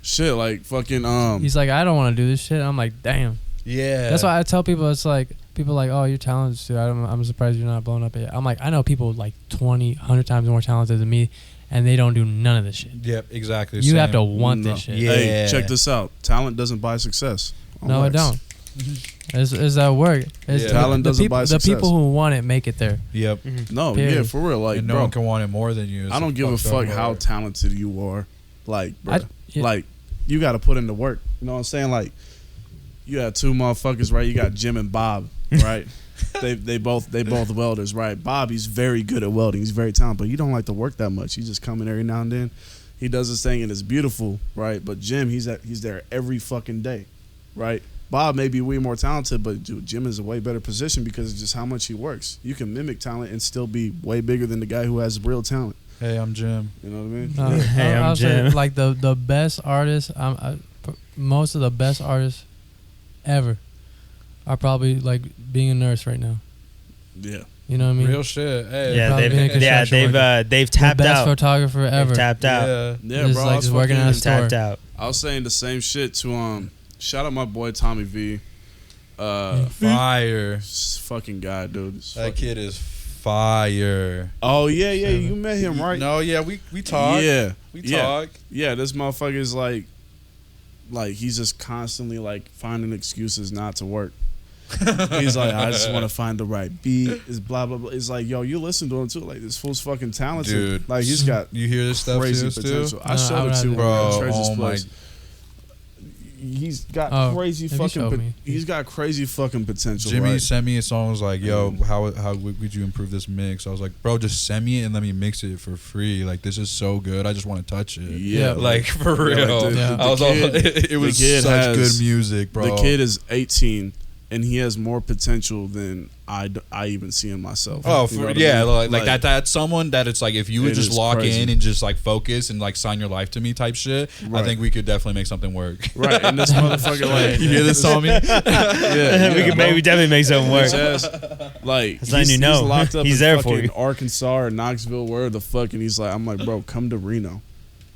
Shit, like fucking. He's like, I don't want to do this shit. I'm like, damn. Yeah. That's why I tell people, it's like people are like, oh, you're talented, dude. I'm surprised you're not blown up yet. I'm like, I know people like 20, 100 times more talented than me, and they don't do none of this shit. Yep, exactly. You have to want this shit. Yeah. Hey, check this out. Talent doesn't buy success. No, it don't. Is that work? Talent doesn't buy success. The people who want it make it there. Yep. No, Period. yeah, for real. Like, and no one can want it more than you. I don't give a fuck how talented you are. Like, bro, yeah. like you got to put in the work. You know what I'm saying? Like, you have two motherfuckers, right? You got Jim and Bob, right? they both welders, right? Bob, he's very good at welding. He's very talented, but you don't like to work that much. He just come in every now and then. He does his thing and it's beautiful, right? But Jim, he's there every fucking day, right? Bob may be way more talented, but dude, Jim is a way better position because of just how much he works. You can mimic talent and still be way bigger than the guy who has real talent. Hey, I'm Jim. You know what I mean? Hey, I'm Jim. Say, like the best artists, most of the best artists ever are probably like being a nurse right now. Yeah. You know what I mean? Real shit. Hey, they've tapped the best out. photographer ever. They've tapped out. Yeah, just bro. like just working at a store. Tapped out. I was saying the same shit to shout out my boy Tommy V. Fire. Fucking guy, dude. That kid is fire. Oh yeah, you met him, right? No, yeah, we talk. Yeah, we talk. Yeah, this motherfucker is like he's just constantly like finding excuses not to work. He's like, I just want to find the right beat. It's blah blah blah. It's like, yo, you listen to him too. Like, this fool's fucking talented. Dude, like he's got you hear this stuff crazy too? potential. I showed it to him, bro. Treasure's Oh Place. He's got crazy fucking. He's got crazy fucking potential. Jimmy right? sent me a song. Was like, "Yo, how would you improve this mix?" I was like, "Bro, just send me it and let me mix it for free. Like, this is so good. I just want to touch it. Yeah, like for real. Like I was kid, all. It was such good music, bro. The kid is 18. And he has more potential than I even see in myself. Oh, yeah, I mean? like that's someone that it's like if you would just lock in and just like focus and like sign your life to me type shit, right. I think we could definitely make something work. Right, and this motherfucker like you hear this, Tommy? we definitely make something work. Like he's locked up he's in there for you. Arkansas or Knoxville, where the fuck, and he's like, I'm like, bro, come to Reno.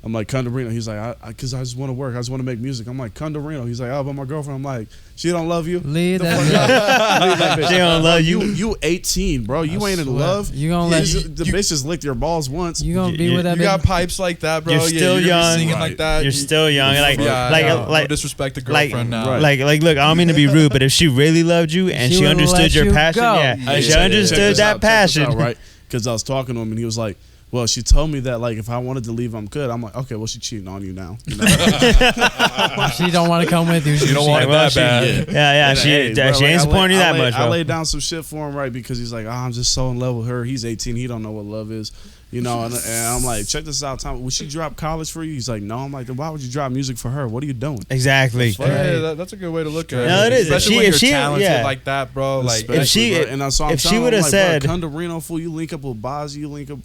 I'm like, come to Reno. He's like, because I just want to work. I just want to make music. I'm like, come to Reno. He's like, oh, but my girlfriend. I'm like, she don't love you. Leave The that. fuck up. Leave that bitch. She don't love you. You 18, bro. You ain't in swear. love. You gonna let the bitch just licked your balls once. you gonna be with that You got bitch? pipes like that, bro. You're still you're young. singing Right. like that. You're still young. Like, no disrespect to like, girlfriend now. Right. like, look, I don't mean to be rude, but if she really loved you and She she wouldn't understood let your you passion, go. yeah, Hey, she check understood this that out, check this passion. out, right? Because I was talking to him and he was like, well, she told me that like if I wanted to leave, I'm good. I'm like, okay, well, she cheating on you now. You know? She don't want to come with you. You don't want it Well, that she- bad. Yeah, And, she hey, bro, she like, ain't I supporting you lay- that much, I bro. laid down some shit for him, right? Because he's like, I'm just so in love with her. He's 18. He don't know what love is. You know, and I'm like, check this out. Tom, would she drop college for you? He's like, no. I'm like, then why would you drop music for her? What are you doing? Exactly. Yeah, that's a good way to look at it. No, it is. If Especially she- when if you're she- talented yeah. like that, bro. Like, If she- Especially, bro. And so I'm if she telling him, would've like, said- bro, come to Reno, fool. You link up with Bozzy. You link up.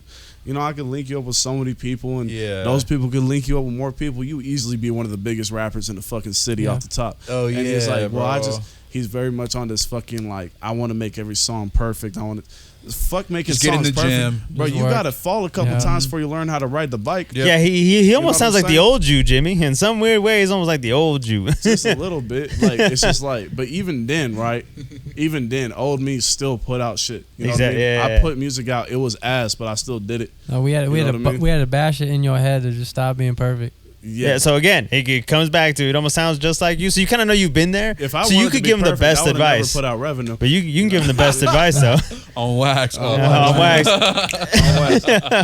You know, I could link you up with so many people, and Yeah. those people could link you up with more people. You easily be one of the biggest rappers in the fucking city Yeah. off the top. Oh, and he's yeah, like, well, bro. he's very much on this fucking like, I want to make every song perfect. I want to. Fuck making Just get in songs the perfect. gym. Bro. Just You work. gotta fall a couple Yeah. times before you learn how to ride the bike. Yeah. Yeah, he almost know what sounds I'm like the saying? old you, Jimmy. In some weird ways, almost like the old you. Just a little bit. Like it's just like, but even then, right? Even then, old me still put out shit. You know what I Exactly, mean? yeah, I yeah. put music out. It was ass, but I still did it. No, we had You know what I mean? we had to bash it in your head to just stop being perfect. Yeah. So again, it comes back to it almost sounds just like you. So you kind of know you've been there. If I so you wanted could to be give him the perfect, best I would've advice. Never put out revenue. But you can give him the best advice though. On wax. On wax.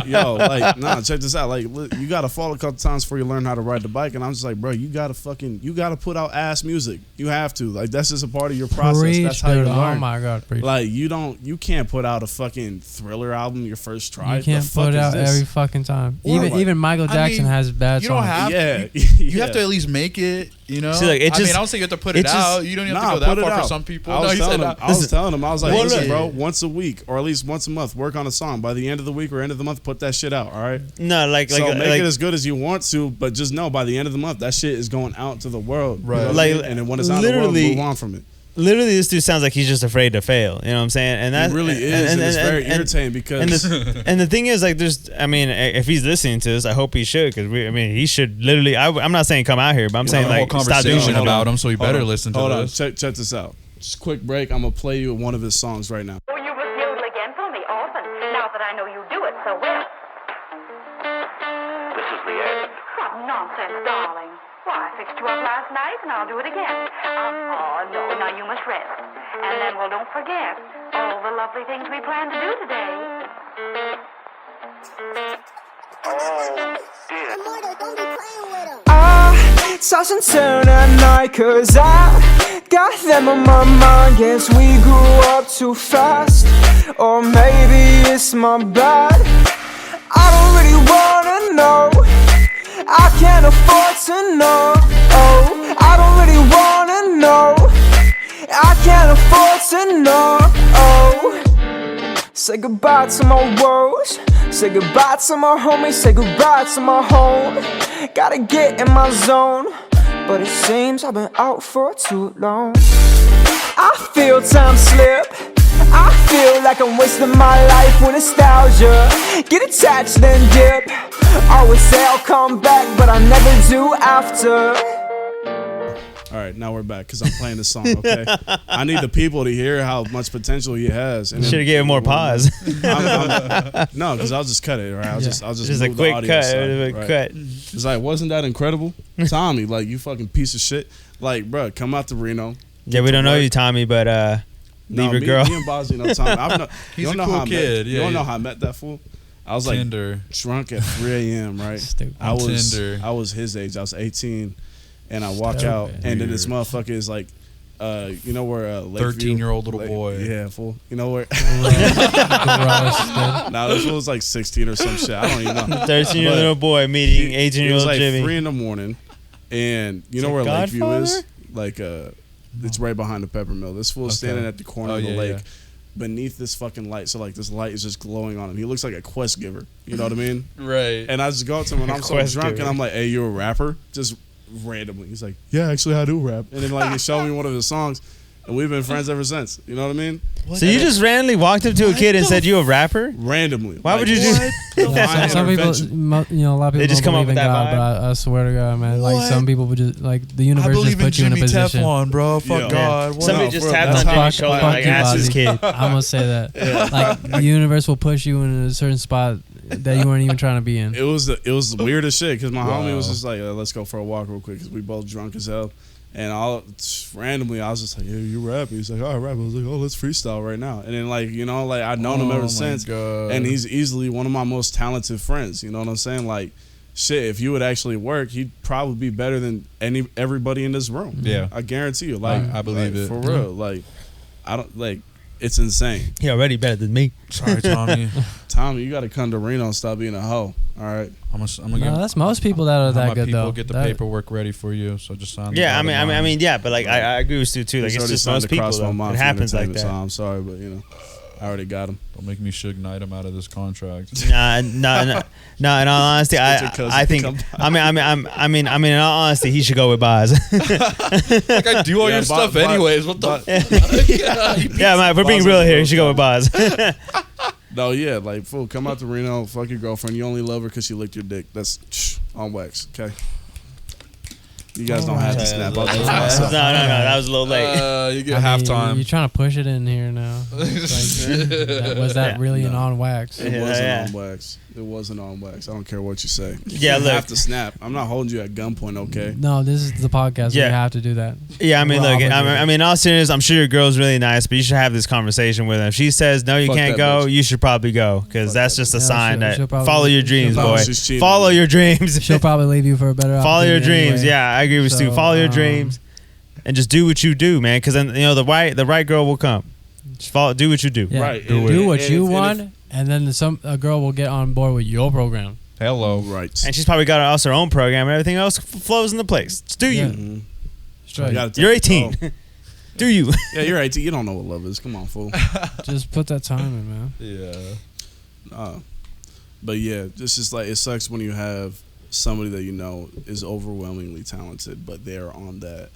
Yo, like, nah, check this out. Like, look, you gotta fall a couple times before you learn how to ride the bike. And I'm just like, bro, you gotta put out ass music. You have to. Like, that's just a part of your process. Preach, That's how dude. you learn. Oh my god, preach. Like, you can't put out a fucking Thriller album your first try. You can't The fuck put it is out this? every fucking time. Or Even like- even Michael I Jackson mean, has bad you don't songs. have Yeah, You have to at least make it, you know? See, like, it I mean, just- I don't think you have to put it it just- out. You don't have Nah, to go put that it far out. for some people. I No, was he telling said him, that. I was telling him, I was like, Well, listen, look. bro, once a week or at least once a month, work on a song. By the end of the week or end of the month, put that shit out. All right. No, like So make like it as good as you want to, but just know by the end of the month that shit is going out to the world. You Right. know what I Like, mean? And then when it's out to the world, literally- move on from it. literally, this dude sounds like he's just afraid to fail. You know what I'm saying? And that It really is, and it's very irritating because And the thing is, like, I mean, if he's listening to this, I hope he should, because he should literally. I'm not saying come out here, but I'm saying a whole like stop doing conversation it. about him, so you Hold better on, listen to hold on, this. check this out. Just a quick break. I'm gonna play you one of his songs right now. Oh, you must yodel again for me often, now that I know you do it so well. This is the end. What nonsense, darling. Why, I fixed you up last night, and I'll do it again. Oh, no, now you must rest. And then, well, don't forget all the lovely things we plan to do today. Oh, dear. I toss and turn at night, cause I got them on my mind. Guess we grew up too fast, or maybe it's my bad. I don't really wanna know, I can't afford to know. Oh, I don't really wanna know, I can't afford to know. Oh, say goodbye to my woes, say goodbye to my homies, say goodbye to my home. Gotta get in my zone, but it seems I've been out for too long. I feel time slip, I feel like I'm wasting my life with nostalgia. Get attached then dip, always say I'll come back, but I never do after. All right, now we're back because I'm playing the song. Okay, I need the people to hear how much potential he has. And Should have given more pause. No, because I'll just cut it. Right, I'll just Just a move the quick audio cut. side, A right? cut. It's like, wasn't that incredible, Tommy? Like, you fucking piece of shit. Like, bro, come out to Reno. Yeah, we don't know you, Tommy, but leave your me, girl. Me and Bozzy know Tommy. He's you don't a know cool how I kid, Met, yeah, you don't know yeah. how I met that fool. I was like Tinder. drunk at 3 a.m. Right. Stupid. I was Tinder. I was his age. I was 18, and I walk Stupid. out, and then this Weird. motherfucker is like, you know where Lakeview, 13-year-old little boy. Yeah, fool. You know where? Gross, dude. Nah, this fool was like 16 or some shit. I don't even know. 13-year-old But little boy meeting It 18-year-old was like Jimmy. 3 in the morning, and you know it where Lakeview Godfather? is? Like, it's right behind the pepper mill. This fool is Okay. standing at the corner Oh, of the yeah, lake. yeah. Beneath this fucking light, so like this light is just glowing on him. He looks like a quest giver, you know what I mean? Right. And I just go up to him and I'm so Quest drunk, giver. and I'm like, "Hey, you a rapper?" Just randomly, he's like, "Yeah, actually, I do rap." And then like he showed me one of his songs. and we've been friends ever since. You know what I mean? So you just randomly walked up to a kid and said you a rapper? Randomly. Why would you do that? Yeah, some people, a lot of people They just don't come up believe in with that God, vibe? but I swear to God, man, like What? some people would just like the I universe just believe in put you in a Jimmy position. Teflon, bro. Fuck Yeah. God. What? Somebody No, just for real, tapped that's on how- Jimmy's shoulder fuck like, you, ask this Bozzy. kid. I'm gonna say that. Like the universe will push you in a certain spot that you weren't even trying to be in. It was the weirdest shit because my homie was just like, let's go for a walk real quick because we both drunk as hell. And randomly, I was just like, "Yeah, you rap?" He's like, "Oh, I rap." I was like, "Oh, let's freestyle right now." And then, like, you know, like I've known him ever since, God. and he's easily one of my most talented friends. You know what I'm saying? Like, shit, if you would actually work, he'd probably be better than everybody in this room. Yeah. I guarantee you. Like, I believe it. for real. Like, I don't like. It's insane. He already better than me. Sorry, Tommy. Tommy, you got to come to Reno and stop being a hoe. All right. I'm gonna No, get that's most people that are have my that good people though. get the That- paperwork ready for you. So just sign. the Yeah, dotted line. I mean, yeah, but like I agree with Stu too. Like He's it's already just signed most to people. cross my Though. mind It for happens like entertainment, that. So I'm sorry, but you know, I already got him. Don't make me Suge Knight him out of this contract. Nah. In all honesty, Get your cousin I to think. come I mean, in all honesty, he should go with Boz. Like I do all Yeah, your stuff but- anyways. What the? Yeah, man, if we're being Boz real is here, a he should go with Boz. No, yeah, like, fool, come out to Reno, fuck your girlfriend. You only love her because she licked your dick. That's on wax, okay? You guys don't have to snap. I'll do it No, myself. that was a little late. You get I mean, halftime. You're trying to push it in here now. It's like, was that really an on wax? It Yeah, wasn't yeah. on wax. It wasn't on wax. I don't care what you say. Yeah, You look. have to snap. I'm not holding you at gunpoint, okay? No, this is the podcast. Yeah. We have to do that. Yeah, I mean, We're look, obligated. I mean, in all seriousness, I'm sure your girl's really nice, but you should have this conversation with her. If she says no, you Fuck can't that go, bitch. you should probably go because Fuck that's that just a bitch. Yeah, sign she'll that probably- follow your dreams, she'll boy. probably- she's cheating Follow on you. your dreams. She'll probably leave you for a better Follow your opportunity dreams. anyway. Yeah, I agree with Stu. So, Follow your dreams and just do what you do, man. Because then the right girl will come. Just do what you do. Yeah. Right. Do what And you if- want, and then a girl will get on board with your program. Hello. Right. And she's probably got also her own program, and everything else flows into place. Just do you. Yeah. Mhm. Straight. You gotta take You're it 18. all. Do you? Yeah, you're 18. You don't know what love is. Come on, fool. Just put that time in, man. Yeah. But yeah, it's just like, it sucks when you have somebody that you know is overwhelmingly talented, but they're on that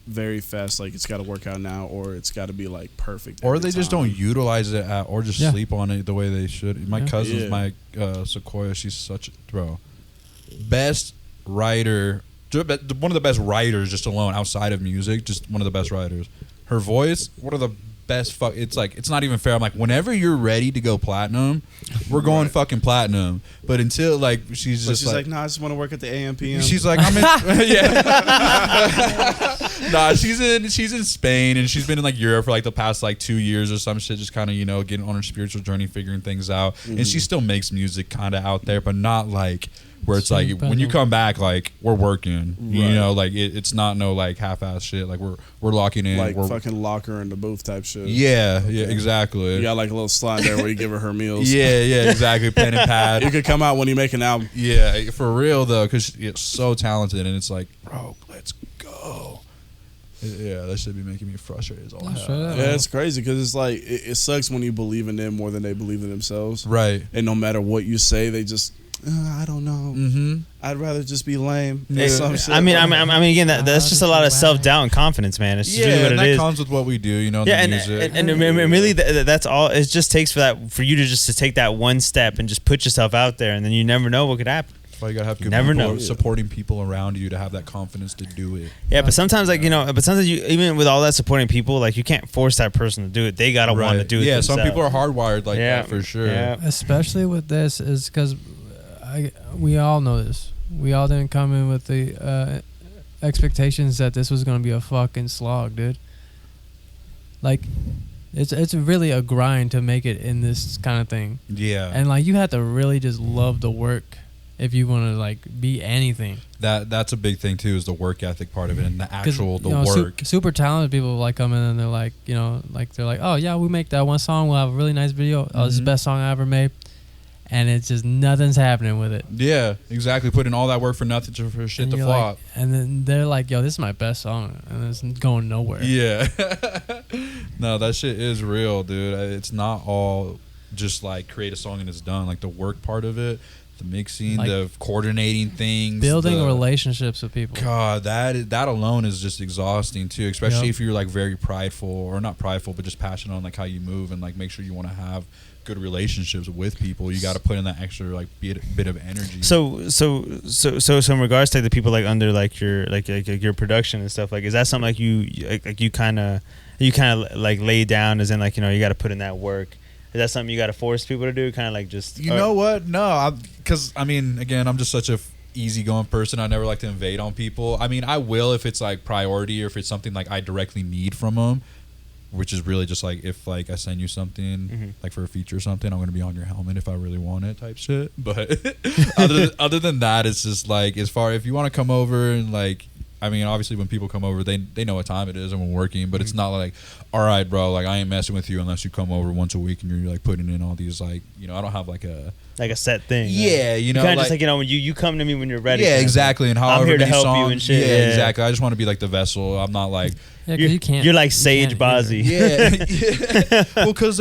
very fast, like it's got to work out now, or it's got to be like perfect. Or every they just time. don't utilize it or just Yeah. sleep on it the way they should. My Yeah. cousin's Yeah. my Sequoia. She's such a best writer. One of the best writers, just alone outside of music. Just one of the best writers. Her voice, one of the best. It's like it's not even fair. I'm like, whenever you're ready to go platinum, we're going fucking platinum. But until like she's But just she's like, nah, I just want to work at the AMPM. She's like, I'm in. Yeah. Nah, she's in Spain and she's been in like Europe for like the past like 2 years or some shit, just kind of getting on her spiritual journey, figuring things out. And she still makes music kind of out there, but not like where it's like when you come back, like we're working. You Right. know, like it's not no like half-ass shit. Like we're locking in. like we're, fucking locker in the booth type shit. yeah, exactly. You got like a little slot there where you give her meals. yeah, exactly. Pen and pad. You could come out when you make an album. Yeah, for real though, because it's so talented, and it's like, bro, let's go. Yeah, that should be making me frustrated as all Straight hell. up. Yeah, it's crazy because it's like it sucks when you believe in them more than they believe in themselves. Right. And no matter what you say, they just I don't know. Mm-hmm. I'd rather just be lame. Or Yeah. some shit. I mean, again, that's just a lot of self-doubt and confidence, man. It's just Yeah, really what and it that is. comes with what we do, Yeah, the and music. really, that's all. It just takes for you to just to take that one step and just put yourself out there, and then you never know what could happen. That's why you gotta have good never people, know. supporting people around you to have that confidence to do it. Yeah, but sometimes, but sometimes you, even with all that supporting people, like you can't force that person to do it. They gotta want to do it. Yeah, some themselves. people are hardwired like that for sure. Yeah. Especially with this, is because we all know this. We all didn't come in with the expectations that this was gonna be a fucking slog, dude. Like, it's really a grind to make it in this kind of thing, Yeah. and like you have to really just love the work if you want to like be anything. That's a big thing too, is the work ethic part of it and the 'Cause, actual you know, work. super talented people like come in and they're like, they're like, oh yeah, we make that one song, we'll have a really nice video. Oh, this is the best song I ever made, and it's just nothing's happening with it. Yeah, exactly. Putting all that work for nothing for shit And to you're flop. like, and then they're like, yo, this is my best song, and it's going nowhere. Yeah. No, that shit is real, dude. It's not all just like create a song and it's done. Like the work part of it, the mixing, Like, the coordinating things, building the, relationships with people. God, that alone is just exhausting too. Especially Yep. if you're like very prideful, or not prideful, but just passionate on like how you move and like make sure you want to have good relationships with people. You got to put in that extra like bit of energy. So in regards to the people like under like your like your production and stuff, like is that something like you kind of like lay down, as in like, you know, you got to put in that work? Is that something you got to force people to do? Kind of like just, you know what? No, because I mean, again, I'm just such a easygoing person. I never like to invade on people. I mean, I will if it's like priority, or if it's something like I directly need from them, which is really just like if like I send you something like for a feature or something, I'm gonna be on your helmet if I really want it, type shit. But other than that, it's just like, as far if you want to come over and like, I mean, obviously when people come over, they know what time it is and we're working, but it's not like, all right, bro, like I ain't messing with you unless you come over once a week and you're like putting in all these, like, you know, I don't have like a set thing. Yeah, right? you know, kind of like, just like, you know, when you come to me when you're ready. Yeah, exactly. And however I'm here to many help songs, you and shit. Yeah, exactly. I just want to be like the vessel. I'm not like, Yeah, 'cause you can't. You're like you Sage can't Bozzy. yeah. Well, because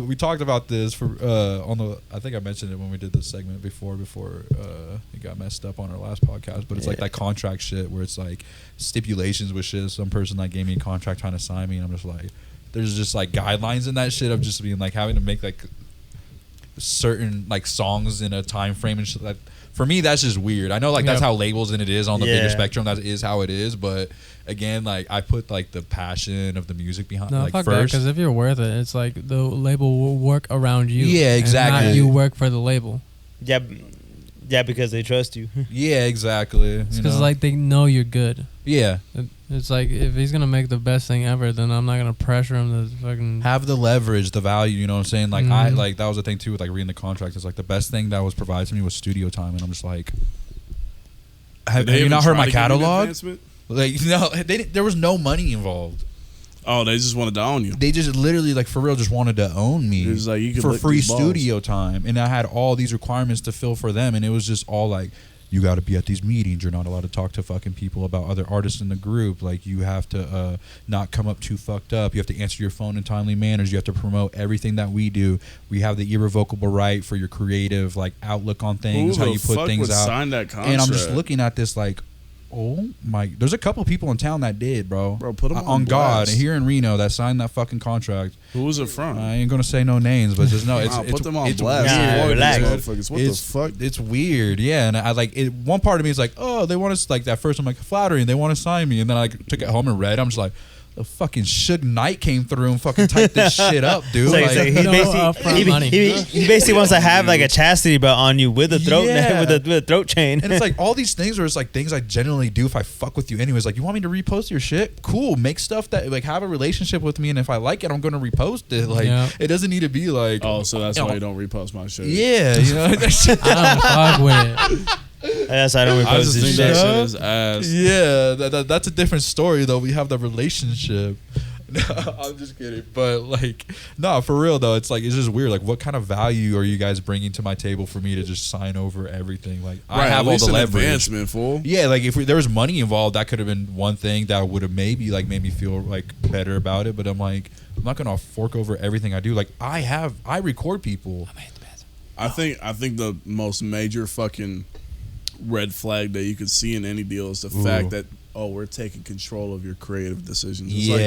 we talked about this for on the. I think I mentioned it when we did this segment before it got messed up on our last podcast. But it's like that contract shit where it's like stipulations with shit. Some person like gave me a contract trying to sign me, and I'm just like, there's just like guidelines in that shit of just being like having to make like certain like songs in a time frame and shit. Like, for me, that's just weird. I know like that's how labels and it is on the bigger spectrum. That is how it is. But again, like I put like the passion of the music behind like fuck first. because if you're worth it, it's like the label will work around you. Yeah, exactly. And not you work for the label. Yeah, because they trust you. Yeah, exactly. Because like they know you're good. Yeah. It's like if he's gonna make the best thing ever, then I'm not gonna pressure him to fucking have the leverage, the value. You know what I'm saying? Like I like that was the thing too with like reading the contract. It's like the best thing that was provided to me was studio time, and I'm just like, have you not heard my catalog? Like no, there was no money involved. Oh, they just wanted to own you. They just literally, like, for real, just wanted to own me. It was like, you could for lick free these balls. studio time, and I had all these requirements to fill for them, and it was just all like, you got to be at these meetings. You're not allowed to talk to fucking people about other artists in the group. Like, you have to not come up too fucked up. You have to answer your phone in timely manners. You have to promote everything that we do. We have the irrevocable right for your creative, like, outlook on things, how you put things out. Sign that contract? And I'm just looking at this like, oh my! There's a couple people in town that did, bro. Bro, put them on God blast. here in Reno that signed that fucking contract. Who was it from? I ain't gonna say no names, but just know it's put them on blast. Nah, relax. Motherfuckers. What the fuck? It's weird, yeah. And I like it. One part of me is like, oh, they want us like that first. I'm like flattering. They want to sign me, and then I took it home and read. I'm just like, the fucking Suge Knight came through and fucking typed this shit up, dude. So he basically wants to have like a chastity belt on you with a throat with a throat chain. And it's like all these things where it's like things I generally do if I fuck with you anyways. Like, you want me to repost your shit? Cool. Make stuff that like have a relationship with me, and if I like it, I'm gonna repost it. Like, it doesn't need to be like, oh, so that's why you don't repost my shit. Yeah, you know. I don't fuck with it. Yes, I don't I repost just this think that shit. shit is ass. Yeah, that's a different story though. We have the relationship. No, I'm just kidding. But like, no, for real though, it's like it's just weird. Like, what kind of value are you guys bringing to my table for me to just sign over everything? Like, I have all the leverage. Advancement, fool. Yeah, like if there was money involved, that could have been one thing that would have maybe like made me feel like better about it. But I'm like, I'm not gonna fork over everything I do. Like, I record people. I think the most major fucking red flag that you could see in any deal is the fact that, oh, we're taking control of your creative decisions. It's like,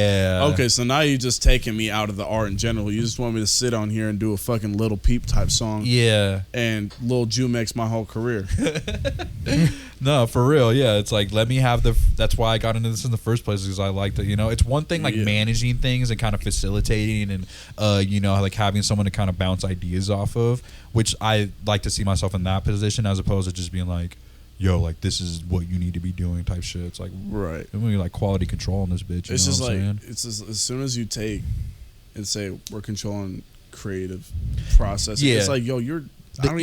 okay, so now you're just taking me out of the art in general. You just want me to sit on here and do a fucking Little Peep type song. Yeah. And Lil Ju makes my whole career. No, for real. Yeah, it's like, let me have that's why I got into this in the first place, because I like to, you know, it's one thing like managing things and kind of facilitating and, you know, like having someone to kind of bounce ideas off of, which I like to see myself in that position as opposed to just being like, yo, like, this is what you need to be doing type shit. It's like, right. We like quality control on this bitch. It's just like, it's just, as soon as you take and say, we're controlling creative process, it's like, yo, you're, the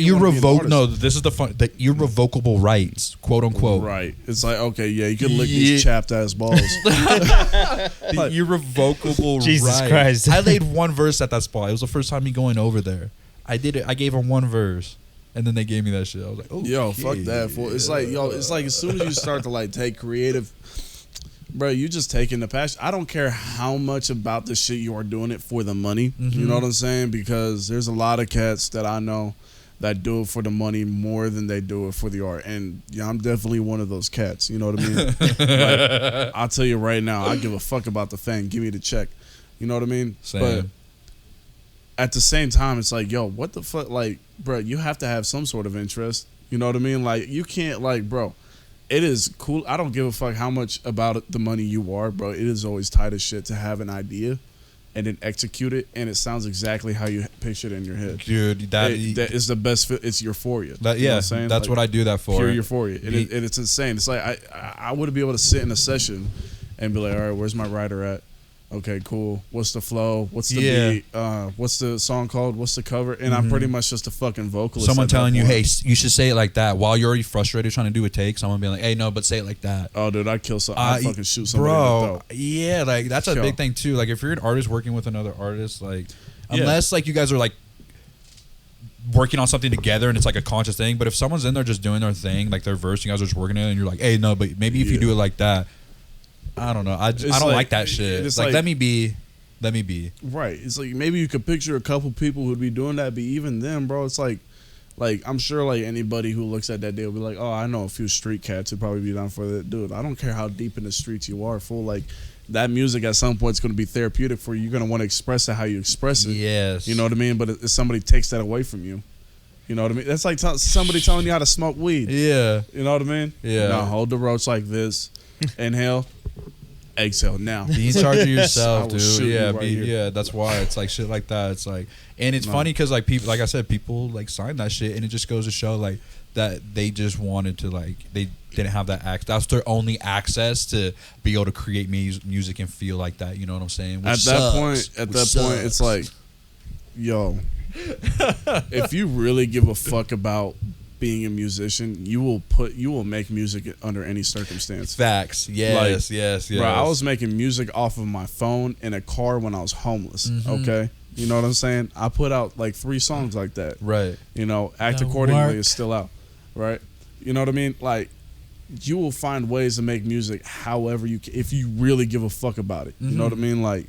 irrevocable rights, quote unquote. Right. It's like, okay, yeah, you could lick these chapped ass balls. The irrevocable Jesus right. Christ. I laid one verse at that spot. It was the first time me going over there. I did it. I gave him one verse, and then they gave me that shit. I was like, oh, yo, fuck that. Fool. It's like, yo, it's like as soon as you start to like take creative, bro, you just taking the passion. I don't care how much about this shit you are doing it for the money. You know what I'm saying? Because there's a lot of cats that I know that do it for the money more than they do it for the art. And yeah, I'm definitely one of those cats. You know what I mean? Like, I'll tell you right now, I give a fuck about the fame. Give me the check. You know what I mean? Same. But at the same time, it's like, yo, what the fuck? Like, bro, you have to have some sort of interest. You know what I mean? Like, you can't, like, bro, it is cool. I don't give a fuck how much about the money you are, bro. It is always tight as shit to have an idea and then execute it, and it sounds exactly how you picture it in your head. Dude, that is the best. It's euphoria. That, you know yeah, what I'm saying? that's like, what I do that for. Pure euphoria. And it's insane. It's like I wouldn't be able to sit in a session and be like, all right, where's my writer at? Okay, cool. What's the flow? What's the beat? What's the song called? What's the cover? And I'm pretty much just a fucking vocalist. Someone telling you, hey, you should say it like that. While you're already frustrated trying to do a take, someone being like, hey, no, but say it like that. Oh, dude, I'd kill something. I'd fucking shoot somebody bro, in the throat. yeah, like, that's a big thing, too. Like, if you're an artist working with another artist, like, unless, like, you guys are, like, working on something together and it's, like, a conscious thing. But if someone's in there just doing their thing, like, their verse, you guys are just working it, and you're like, hey, no, but maybe if you do it like that, I don't know. I don't like that shit. It's like, let me be. Right. It's like maybe you could picture a couple people who'd be doing that, but even then, bro, it's like I'm sure like anybody who looks at that day will be like, oh, I know a few street cats who'd probably be down for that. Dude, I don't care how deep in the streets you are, fool. Like, that music at some point is going to be therapeutic for you. You're going to want to express it how you express it. Yes. You know what I mean? But if somebody takes that away from you, you know what I mean? That's like somebody telling you how to smoke weed. Yeah. You know what I mean? Yeah. Now hold the roach like this. Inhale. Exhale now. Be in charge of yourself, dude. Yeah, right that's why it's like shit like that. It's like, and it's funny because like people, like I said, people like sign that shit, and it just goes to show like that they just wanted to like they didn't have that access. That's their only access to be able to create music and feel like that. You know what I'm saying? At that point, it's like, yo, if you really give a fuck about being a musician, you will make music under any circumstance. Facts. Yes, yes. Bro, I was making music off of my phone in a car when I was homeless. Okay, you know what I'm saying? I put out like 3 songs like that. Right. You know, Act Accordingly is still out. Right. You know what I mean? Like, you will find ways to make music however you can, if you really give a fuck about it. You know what I mean? Like,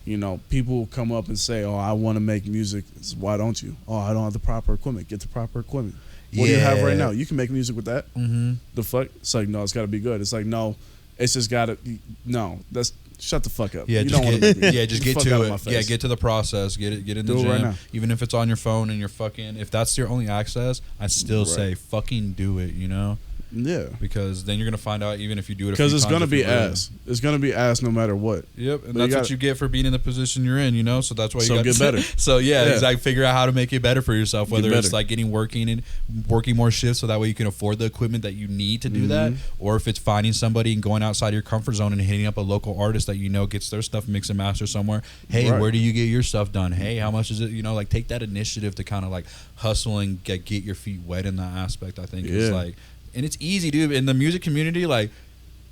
you know, people will come up and say, oh, I want to make music. Why don't you? Oh, I don't have the proper equipment. Get the proper equipment. What do you have right now? You can make music with that. The fuck? It's like, no, it's got to be good. It's like, no, it's just got to. No, that's shut the fuck up. Yeah, you don't want to. Yeah, just get to it. Yeah, get to the process. Get in the gym. Right now. Even if it's on your phone and you're fucking. If that's your only access, I still say fucking do it. You know. Yeah. Because then you're gonna find out even if you do it. Because it's gonna be ass. It's gonna be ass no matter what. Yep, and that's what you get for being in the position you're in. You know, so that's why you got to get better. So yeah, exactly. Figure out how to make it better for yourself. Whether it's like working more shifts, so that way you can afford the equipment that you need to do that, or if it's finding somebody and going outside your comfort zone and hitting up a local artist that you know gets their stuff mix and master somewhere. Hey, where do you get your stuff done? Hey, how much is it? You know, like take that initiative to kind of like hustle and get your feet wet in that aspect. I think is like. And it's easy, dude. In the music community, like,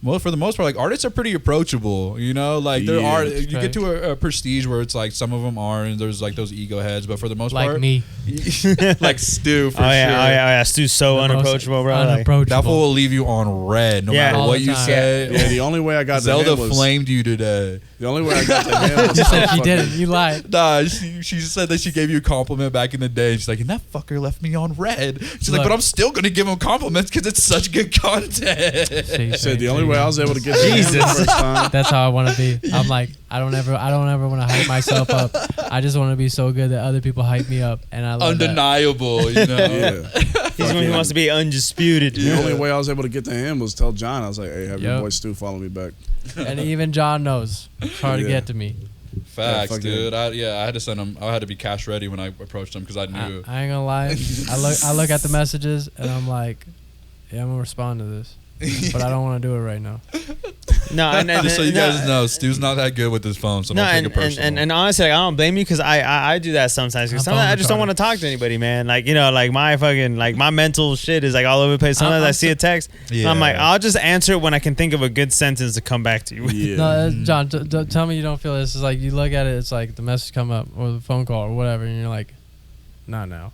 well, for the most part, like artists are pretty approachable. You know, like there are you get to a prestige where it's like some of them are, and there's like those ego heads. But for the most part, like me, like Stu, for sure. Yeah. Stu's so unapproachable, bro. Unapproachable. That fool will leave you on red, no matter what you say. Yeah, the only way I got Zelda flamed you today. The only way I got to him was you said she didn't. You lied. Nah, she said that she gave you a compliment back in the day. She's like, and that fucker left me on red. She's like, but I'm still gonna give him compliments because it's such good content. She said the only way I was able to get to him the first time. That's how I want to be. I'm like, I don't ever want to hype myself up. I just want to be so good that other people hype me up, and I love undeniable. You know, he wants to be undisputed. The only way I was able to get to him was tell John. I was like, hey, have your boy Stu follow me back. And even John knows it's hard to get to me. Facts, dude. I had to send him. I had to be cash ready when I approached him because I knew. I ain't gonna lie. I look at the messages and I'm like, yeah, I'm gonna respond to this, but I don't want to do it right now. No, just so you guys know, Stu's not that good with his phone, so don't take it personal. And honestly, like, I don't blame you because I do that sometimes. Because sometimes I just don't want to talk to anybody, man. Like, you know, like my fucking my mental shit is like all over the place. Sometimes I see a text, and I'm like, I'll just answer it when I can think of a good sentence to come back to you. Yeah. No, John, tell me you don't feel this. It's like you look at it, it's like the message come up or the phone call or whatever, and you're like, not now.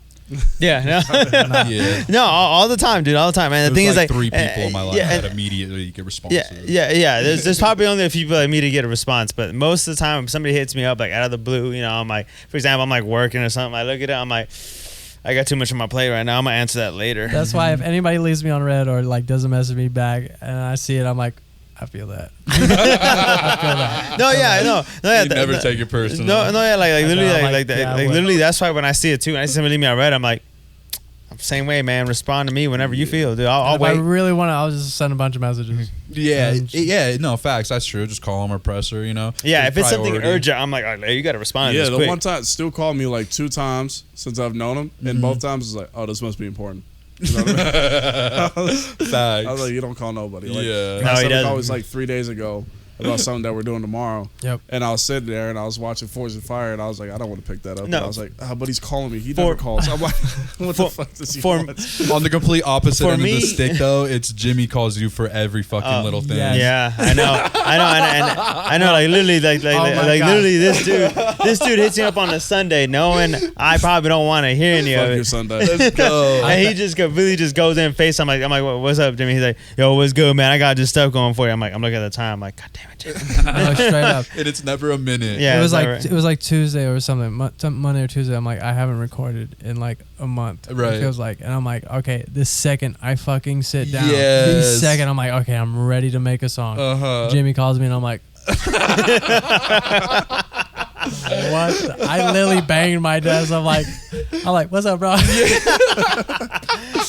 Yeah, no, all the time, dude, all the time. And the thing is, like 3 people in my life that immediately get responses. Yeah. There's probably only a few people that me to get a response, but most of the time, if somebody hits me up like out of the blue, you know, I'm like, for example, I'm like working or something. I look at it, I'm like, I got too much on my plate right now. I'm gonna answer that later. That's why if anybody leaves me on red or like doesn't message me back and I see it, I'm like, I feel that. I feel that. No, yeah, I know. No, yeah, You never take it personal. No, yeah, like literally, I'm like like, that, yeah, I like would. literally. That's why when I see it too, when I see somebody leave me on red, I'm like, I'm the same way, man. Respond to me whenever you feel, dude. I'll If I wait. really want to, I'll just send a bunch of messages. Yeah, And- no, facts. That's true. Just call him or press her, you know. Yeah, if it's something Priority. urgent, I'm like, all right, you got to respond. to Yeah, this the quick. one time Stu called me like 2 times since I've known him, and both times it's like, oh, this must be important. You know what I mean? Facts. I was like, you don't call nobody. Like, Yeah. No, I he said doesn't. it was like 3 days ago about something that we're doing tomorrow. Yep. And I was sitting there and I was watching Forge and Fire and I was like, I don't want to pick that up. No. And I was like, but he's calling me. He For- never calls. I'm like, what the fuck does he for- want? On the complete opposite For end me- of the stick, though, it's Jimmy calls you for every fucking little thing. yes. Yeah, I know, and I know, like literally, like Oh my God. literally, this dude hits me up on a Sunday, knowing I probably don't want to hear any Fuck of your it. Let's Sunday. go. And he just really just goes in face. I'm like, what's up, Jimmy? He's like, yo, what's good, man? I got this stuff going for you. I'm looking at the time. I'm like, God damn it, Jimmy. No, straight up. And it's never a minute. Yeah, it was it's like alright. it was like Tuesday or something, Monday or Tuesday. I'm like, I haven't recorded in like a month. Right. It feels like, and I'm like, okay, this second I fucking sit down, Yes. this second I'm like, okay, I'm ready to make a song. Jimmy calls me and I'm like, what? I literally banged my desk. I'm like, what's up, bro?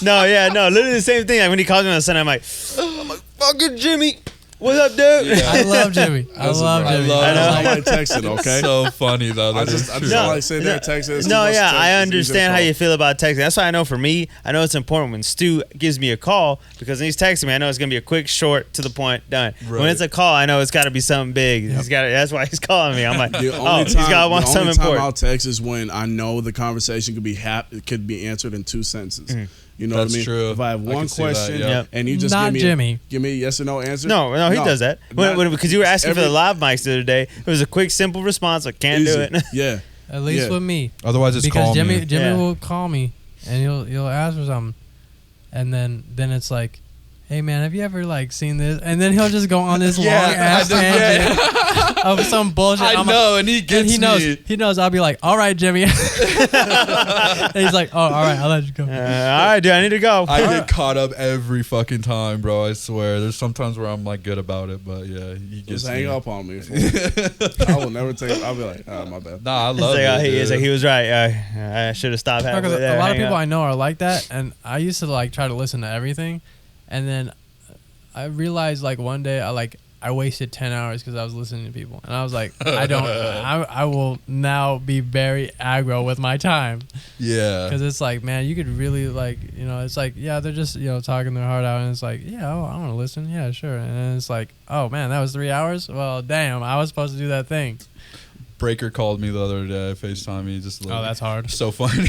No, literally the same thing. Like when he calls me on Sunday, I'm like, fucking Jimmy, what's up, dude? I love Jimmy. I love I Jimmy. love I Jimmy. don't like texting, okay? So funny though. I That just is true. don't like sitting there and texting. It's No, too much yeah, text. I It's easier to understand how call. you feel about texting. That's why I know for me, I know it's important when Stu gives me a call because when he's texting me, I know it's gonna be a quick, short, to the point, done. When Right. it's a call, I know it's got to be something big. He's got. That's why he's calling me. I'm like, The oh, only he's time, got one the something only time important. I'll text is when I know the conversation could be answered in 2 sentences. You know That's what I mean? true. If I have I one can see that, question yeah. Yep. and you just Not Jimmy. give me a yes or no answer. No, he does that. Because you were asking for the Every- live mics the other day. It was a quick, simple response. I can't do Easy. it. Yeah. At least Yeah. with me, Otherwise, it's because call Jimmy me. Yeah. will call me and he'll ask for something, and then it's like, hey man, have you ever like seen this? And then he'll just go on this long ass tangent of some bullshit. I I'm know, and he and gets he knows. me. He knows. I'll be like, all right, Jimmy. And he's like, oh, all right, I'll let you go. All right, dude, I need to go. I get caught up every fucking time, bro. I swear. There's sometimes where I'm like good about it, but yeah, he gets Just hang me. up on me. fool. I will never take. I'll be like, oh, my bad. Nah, I It's love like, it. it's like dude. he was right. I should have stopped halfway Because there. a lot of hang people up. I know are like that, and I used to like try to listen to everything, and then I realized like one day I wasted 10 hours because I was listening to people, and I was like, I will now be very aggro with my time, Yeah. because it's like, man, you could really like, it's like, yeah, they're just talking their heart out, and it's like, yeah, I want to listen, yeah, sure, and then it's like, oh man, that was 3 hours. Well, damn, I was supposed to do that thing. Breaker called me the other day, FaceTime me, just like, Oh, that's hard. so funny.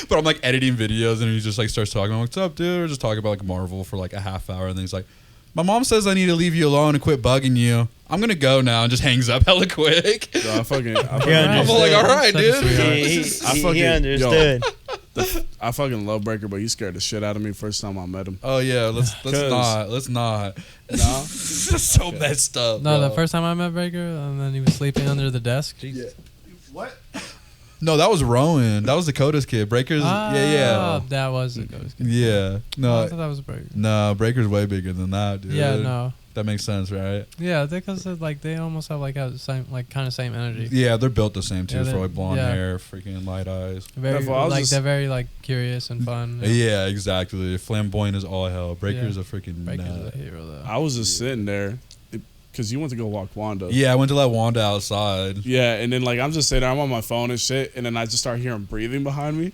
But I'm like editing videos, and he just like starts talking. I'm like, what's up, dude? We're just talking about like Marvel for like a half hour, and then he's like, my mom says I need to leave you alone and quit bugging you. I'm gonna go now, and just hangs up hella quick. So I fucking Yeah, I'm like, all right, Such a dude. sweetheart. He understood. I fucking love Breaker, but he scared the shit out of me first time I met him. Oh yeah, let's 'Cause- not. No, This is so messed up. No, bro. the first time I met Breaker, and then he was sleeping under the desk. What? No, that was Rowan. That was Dakota's kid. Breakers. Yeah. Oh, that was the ghost. Yeah. I No. thought that was Breaker. No, Breaker's way bigger than that, dude. Yeah, no. That makes sense, right? Yeah, because like they almost have like a same, like kind of same energy. Yeah, they're built the same too. Yeah, for they're- like blonde yeah. hair, freaking light eyes. Very Therefore, I was like just- they're very like curious and fun. Yeah, exactly. Flamboyant as all hell. Breaker's Yeah. a freaking Breaker's nut. a hero though. I was just sitting there because you went to go walk Wanda. Yeah, I went to let Wanda outside. Yeah, and then like I'm just sitting there, I'm on my phone and shit, and then I just start hearing breathing behind me.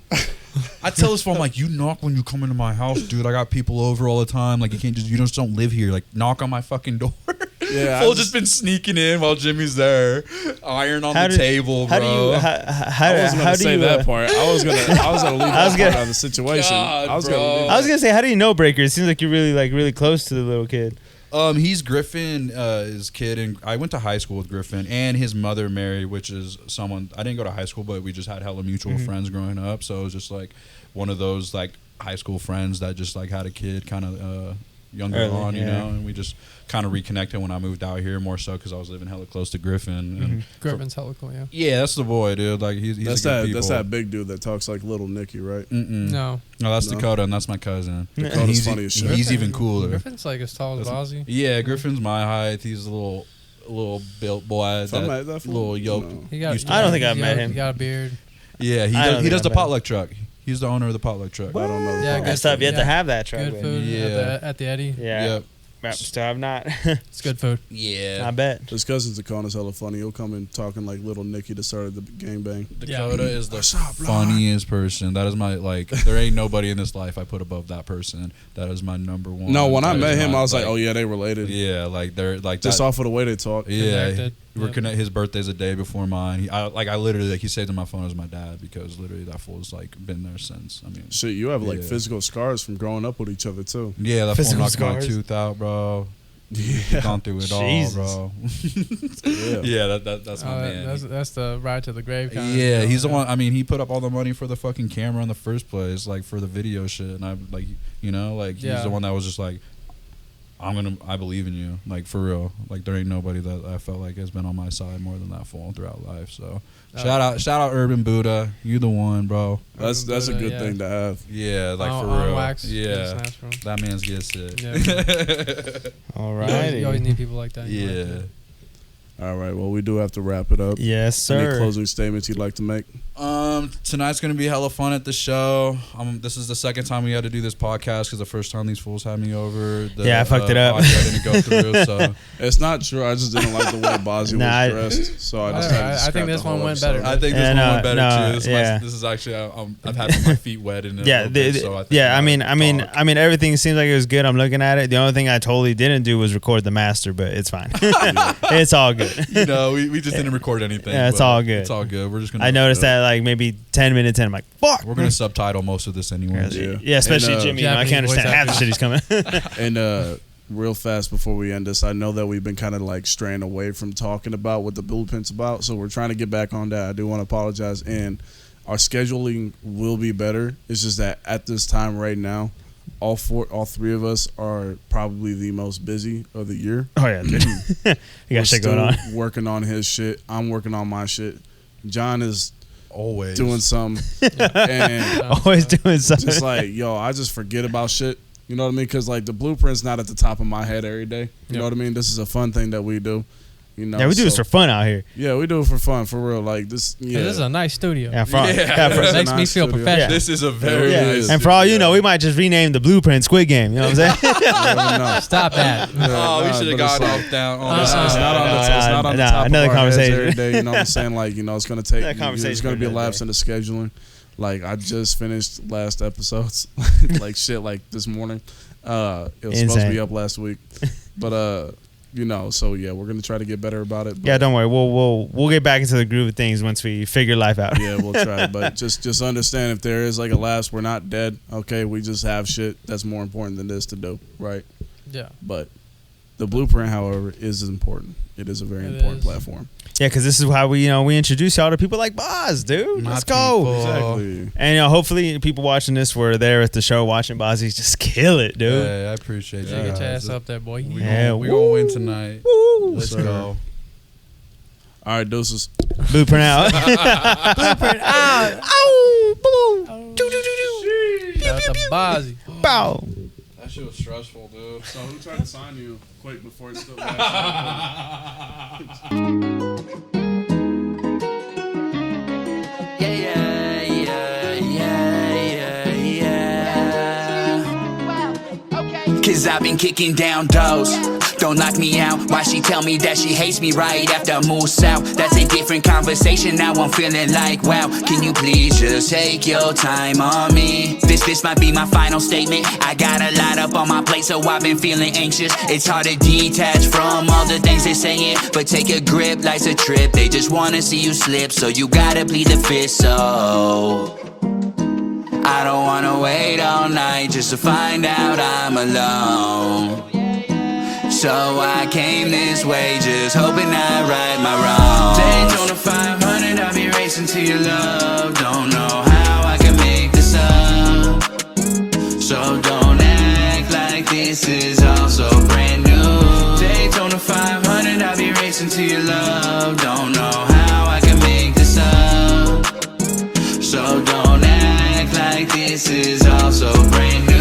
I tell this phone like, you knock when you come into my house, dude. I got people over all the time. Like you just don't live here. Like knock on my fucking door. Yeah, Full just been sneaking in while Jimmy's there. Iron on How the did- table, How bro. do you? I wasn't How gonna do say you? that part. I was gonna leave I was that gonna- part out of the situation. God, I was bro. gonna leave I was gonna say, how do you know Breaker? It seems like you're really close to the little kid. He's Griffin, his kid, and I went to high school with Griffin and his mother, Mary, which is someone I didn't go to high school, but we just had hella mutual friends growing up. So it was just like one of those like high school friends that just like had a kid, kind of, younger Early, on, you yeah. know, and we just kind of reconnected when I moved out here more so because I was living hella close to Griffin. And Griffin's hella cool, yeah. yeah, that's the boy, dude. Like he's That's a good that. people. That's that big dude that talks like Little Nicky, right? Mm-mm. No. No, that's No. Dakota, and that's my cousin. Dakota's He's, funny as shit. he's Griffin- even cooler. Griffin's like as tall as Bozzy. Yeah, Griffin's my height. He's a little built boy. If I met that fool, little yoke. no. He got, Used to I don't think he's I've met him. He got a beard. Yeah, I don't he does think the I met potluck truck. He's the owner of the potluck truck. I don't know. Yeah, I good still have food. yet to Yeah. have that truck. Good baby. food Yeah. at the Eddie. Yeah. Yep. But still have not. It's good food. Yeah. I bet. His cousin's Dakota's hella funny. He'll come in talking like Little Nicky that started the gangbang. Dakota is the What's up, bro? funniest person. That is my like. There ain't nobody in this life I put above that person. That is my number one. No, when I That met is him, my, I was like, oh yeah, they related. yeah, like they're like Just that, off of the way they talk. Yeah, Connected. we're Yep. connect. His birthday's a day before mine. I literally like he saved in my phone as my dad because literally that fool's like been there since. I mean, Shit, you have like Yeah. physical scars from growing up with each other too. yeah, that fool Physical knocked my scars. tooth out, bro. Yeah. He's gone through it Jesus. all, bro. Yeah. Yeah, that's my man. That's the ride to the grave kind Yeah, of. he's the one. I mean, he put up all the money for the fucking camera in the first place, like for the video shit. And I like, you know, like he's Yeah. the one that was just like, I believe in you, like for real. Like there ain't nobody that I felt like has been on my side more than that fool throughout life. So shout out Urban Buddha, you the one, bro. That's a Buddha, good yeah. thing to have. Yeah, like On- for on real. wax, Yeah, snaps from. that man's gets it. Yeah. All You right. always need people like that. You like Yeah. that. All right, well, we do have to wrap it up. Yes, Any sir. closing statements you'd like to make? Tonight's gonna be hella fun at the show. This is the second time we had to do this podcast because the first time these fools had me over. Yeah, I fucked it up. audio didn't go through, so It's not true. I just didn't like the way Bozzy Nah, was dressed, so I I just don't had know. to I scrap think the this whole one went episode. better. I think this Yeah, one no, went better no, too. This is actually I've had my feet wet in it. a little bit, so I think yeah. I mean, talk. everything seems like it was good. I'm looking at it. The only thing I totally didn't do was record the master, but it's fine. It's all good. You know, we just didn't record anything. Yeah, it's but all good. It's all good. We're just gonna. I noticed that like maybe 10 minutes in, I'm like, fuck. we're gonna subtitle most of this anyway. Yeah. Yeah, especially And, Jimmy. You know, I can't Japanese understand half the voice shit he's coming. And real fast before we end this, I know that we've been kind of like straying away from talking about what the blueprint's about, so we're trying to get back on that. I do want to apologize, and our scheduling will be better. It's just that at this time right now, all three of us are probably the most busy of the year. Oh yeah, dude. You We're got shit going still on. working on his shit. I'm working on my shit. John is Always doing something, and Always doing something. just like, yo, I just forget about shit. You know what I mean? Because like the blueprint's not at the top of my head every day. You know what I mean? This is a fun thing that we do. You know, Yeah, we do this so- for fun out here. Yeah, we do it for fun, for real. Like this. Yeah, This is a nice studio. Yeah, for, Yeah. yeah, for, It's a Makes me nice feel studio. professional. This is a very Yeah. nice. and for all you studio. know, we might just rename the Blueprint Squid Game. You know what I'm saying? You never know. Stop that. Oh, we Nah, should have but it's got like- off down. It's On not on the, it's not on the nah, top another of our heads conversation. every day. You know what I'm saying? Like, you know, it's gonna take. That conversation There's gonna for be a another lapse day. in the scheduling. Like I just finished last episodes, like shit, like this morning. It was supposed to Insane. be up last week, but you know, so yeah, we're gonna try to get better about it. But Yeah, don't worry. We'll get back into the groove of things once we figure life out. yeah, we'll try. But just understand if there is like a lapse, we're not dead. Okay, we just have shit that's more important than this to do, right? Yeah. But the blueprint, however, is important. It is a very It important is. platform. Yeah, because this is how we introduce y'all to people like Boz, dude. My Let's go. people. Exactly. And hopefully people watching this were there at the show watching Bozzy just kill it, dude. Hey, I appreciate Yeah. you. Get your guys. ass up there, boy. We Yeah, gonna, we gonna win tonight. Let's sir. go. All right, deuces. Blueprint out. Blueprint out. Ow! Boom. Shout out to Bozzy. Bow. That shit was stressful, dude. So who tried to sign you quick before it still Yeah, yeah, yeah, yeah, yeah. Cause I've been kicking down doors. Don't knock me out. Why she tell me that she hates me right after I move south? That's a different conversation. Now I'm feeling like, wow, can you please just take your time on me? This might be my final statement. I got a lot up on my plate, so I've been feeling anxious. It's hard to detach from all the things they're saying, but take a grip, life's a trip. They just wanna see you slip, so you gotta plead the fifth. So I don't wanna wait all night just to find out I'm alone. So I came this way just hoping I right my wrongs. Days on the 500, I'll be racing to your love. Don't know how I can make this up, so don't act like this is all this is all so brand new.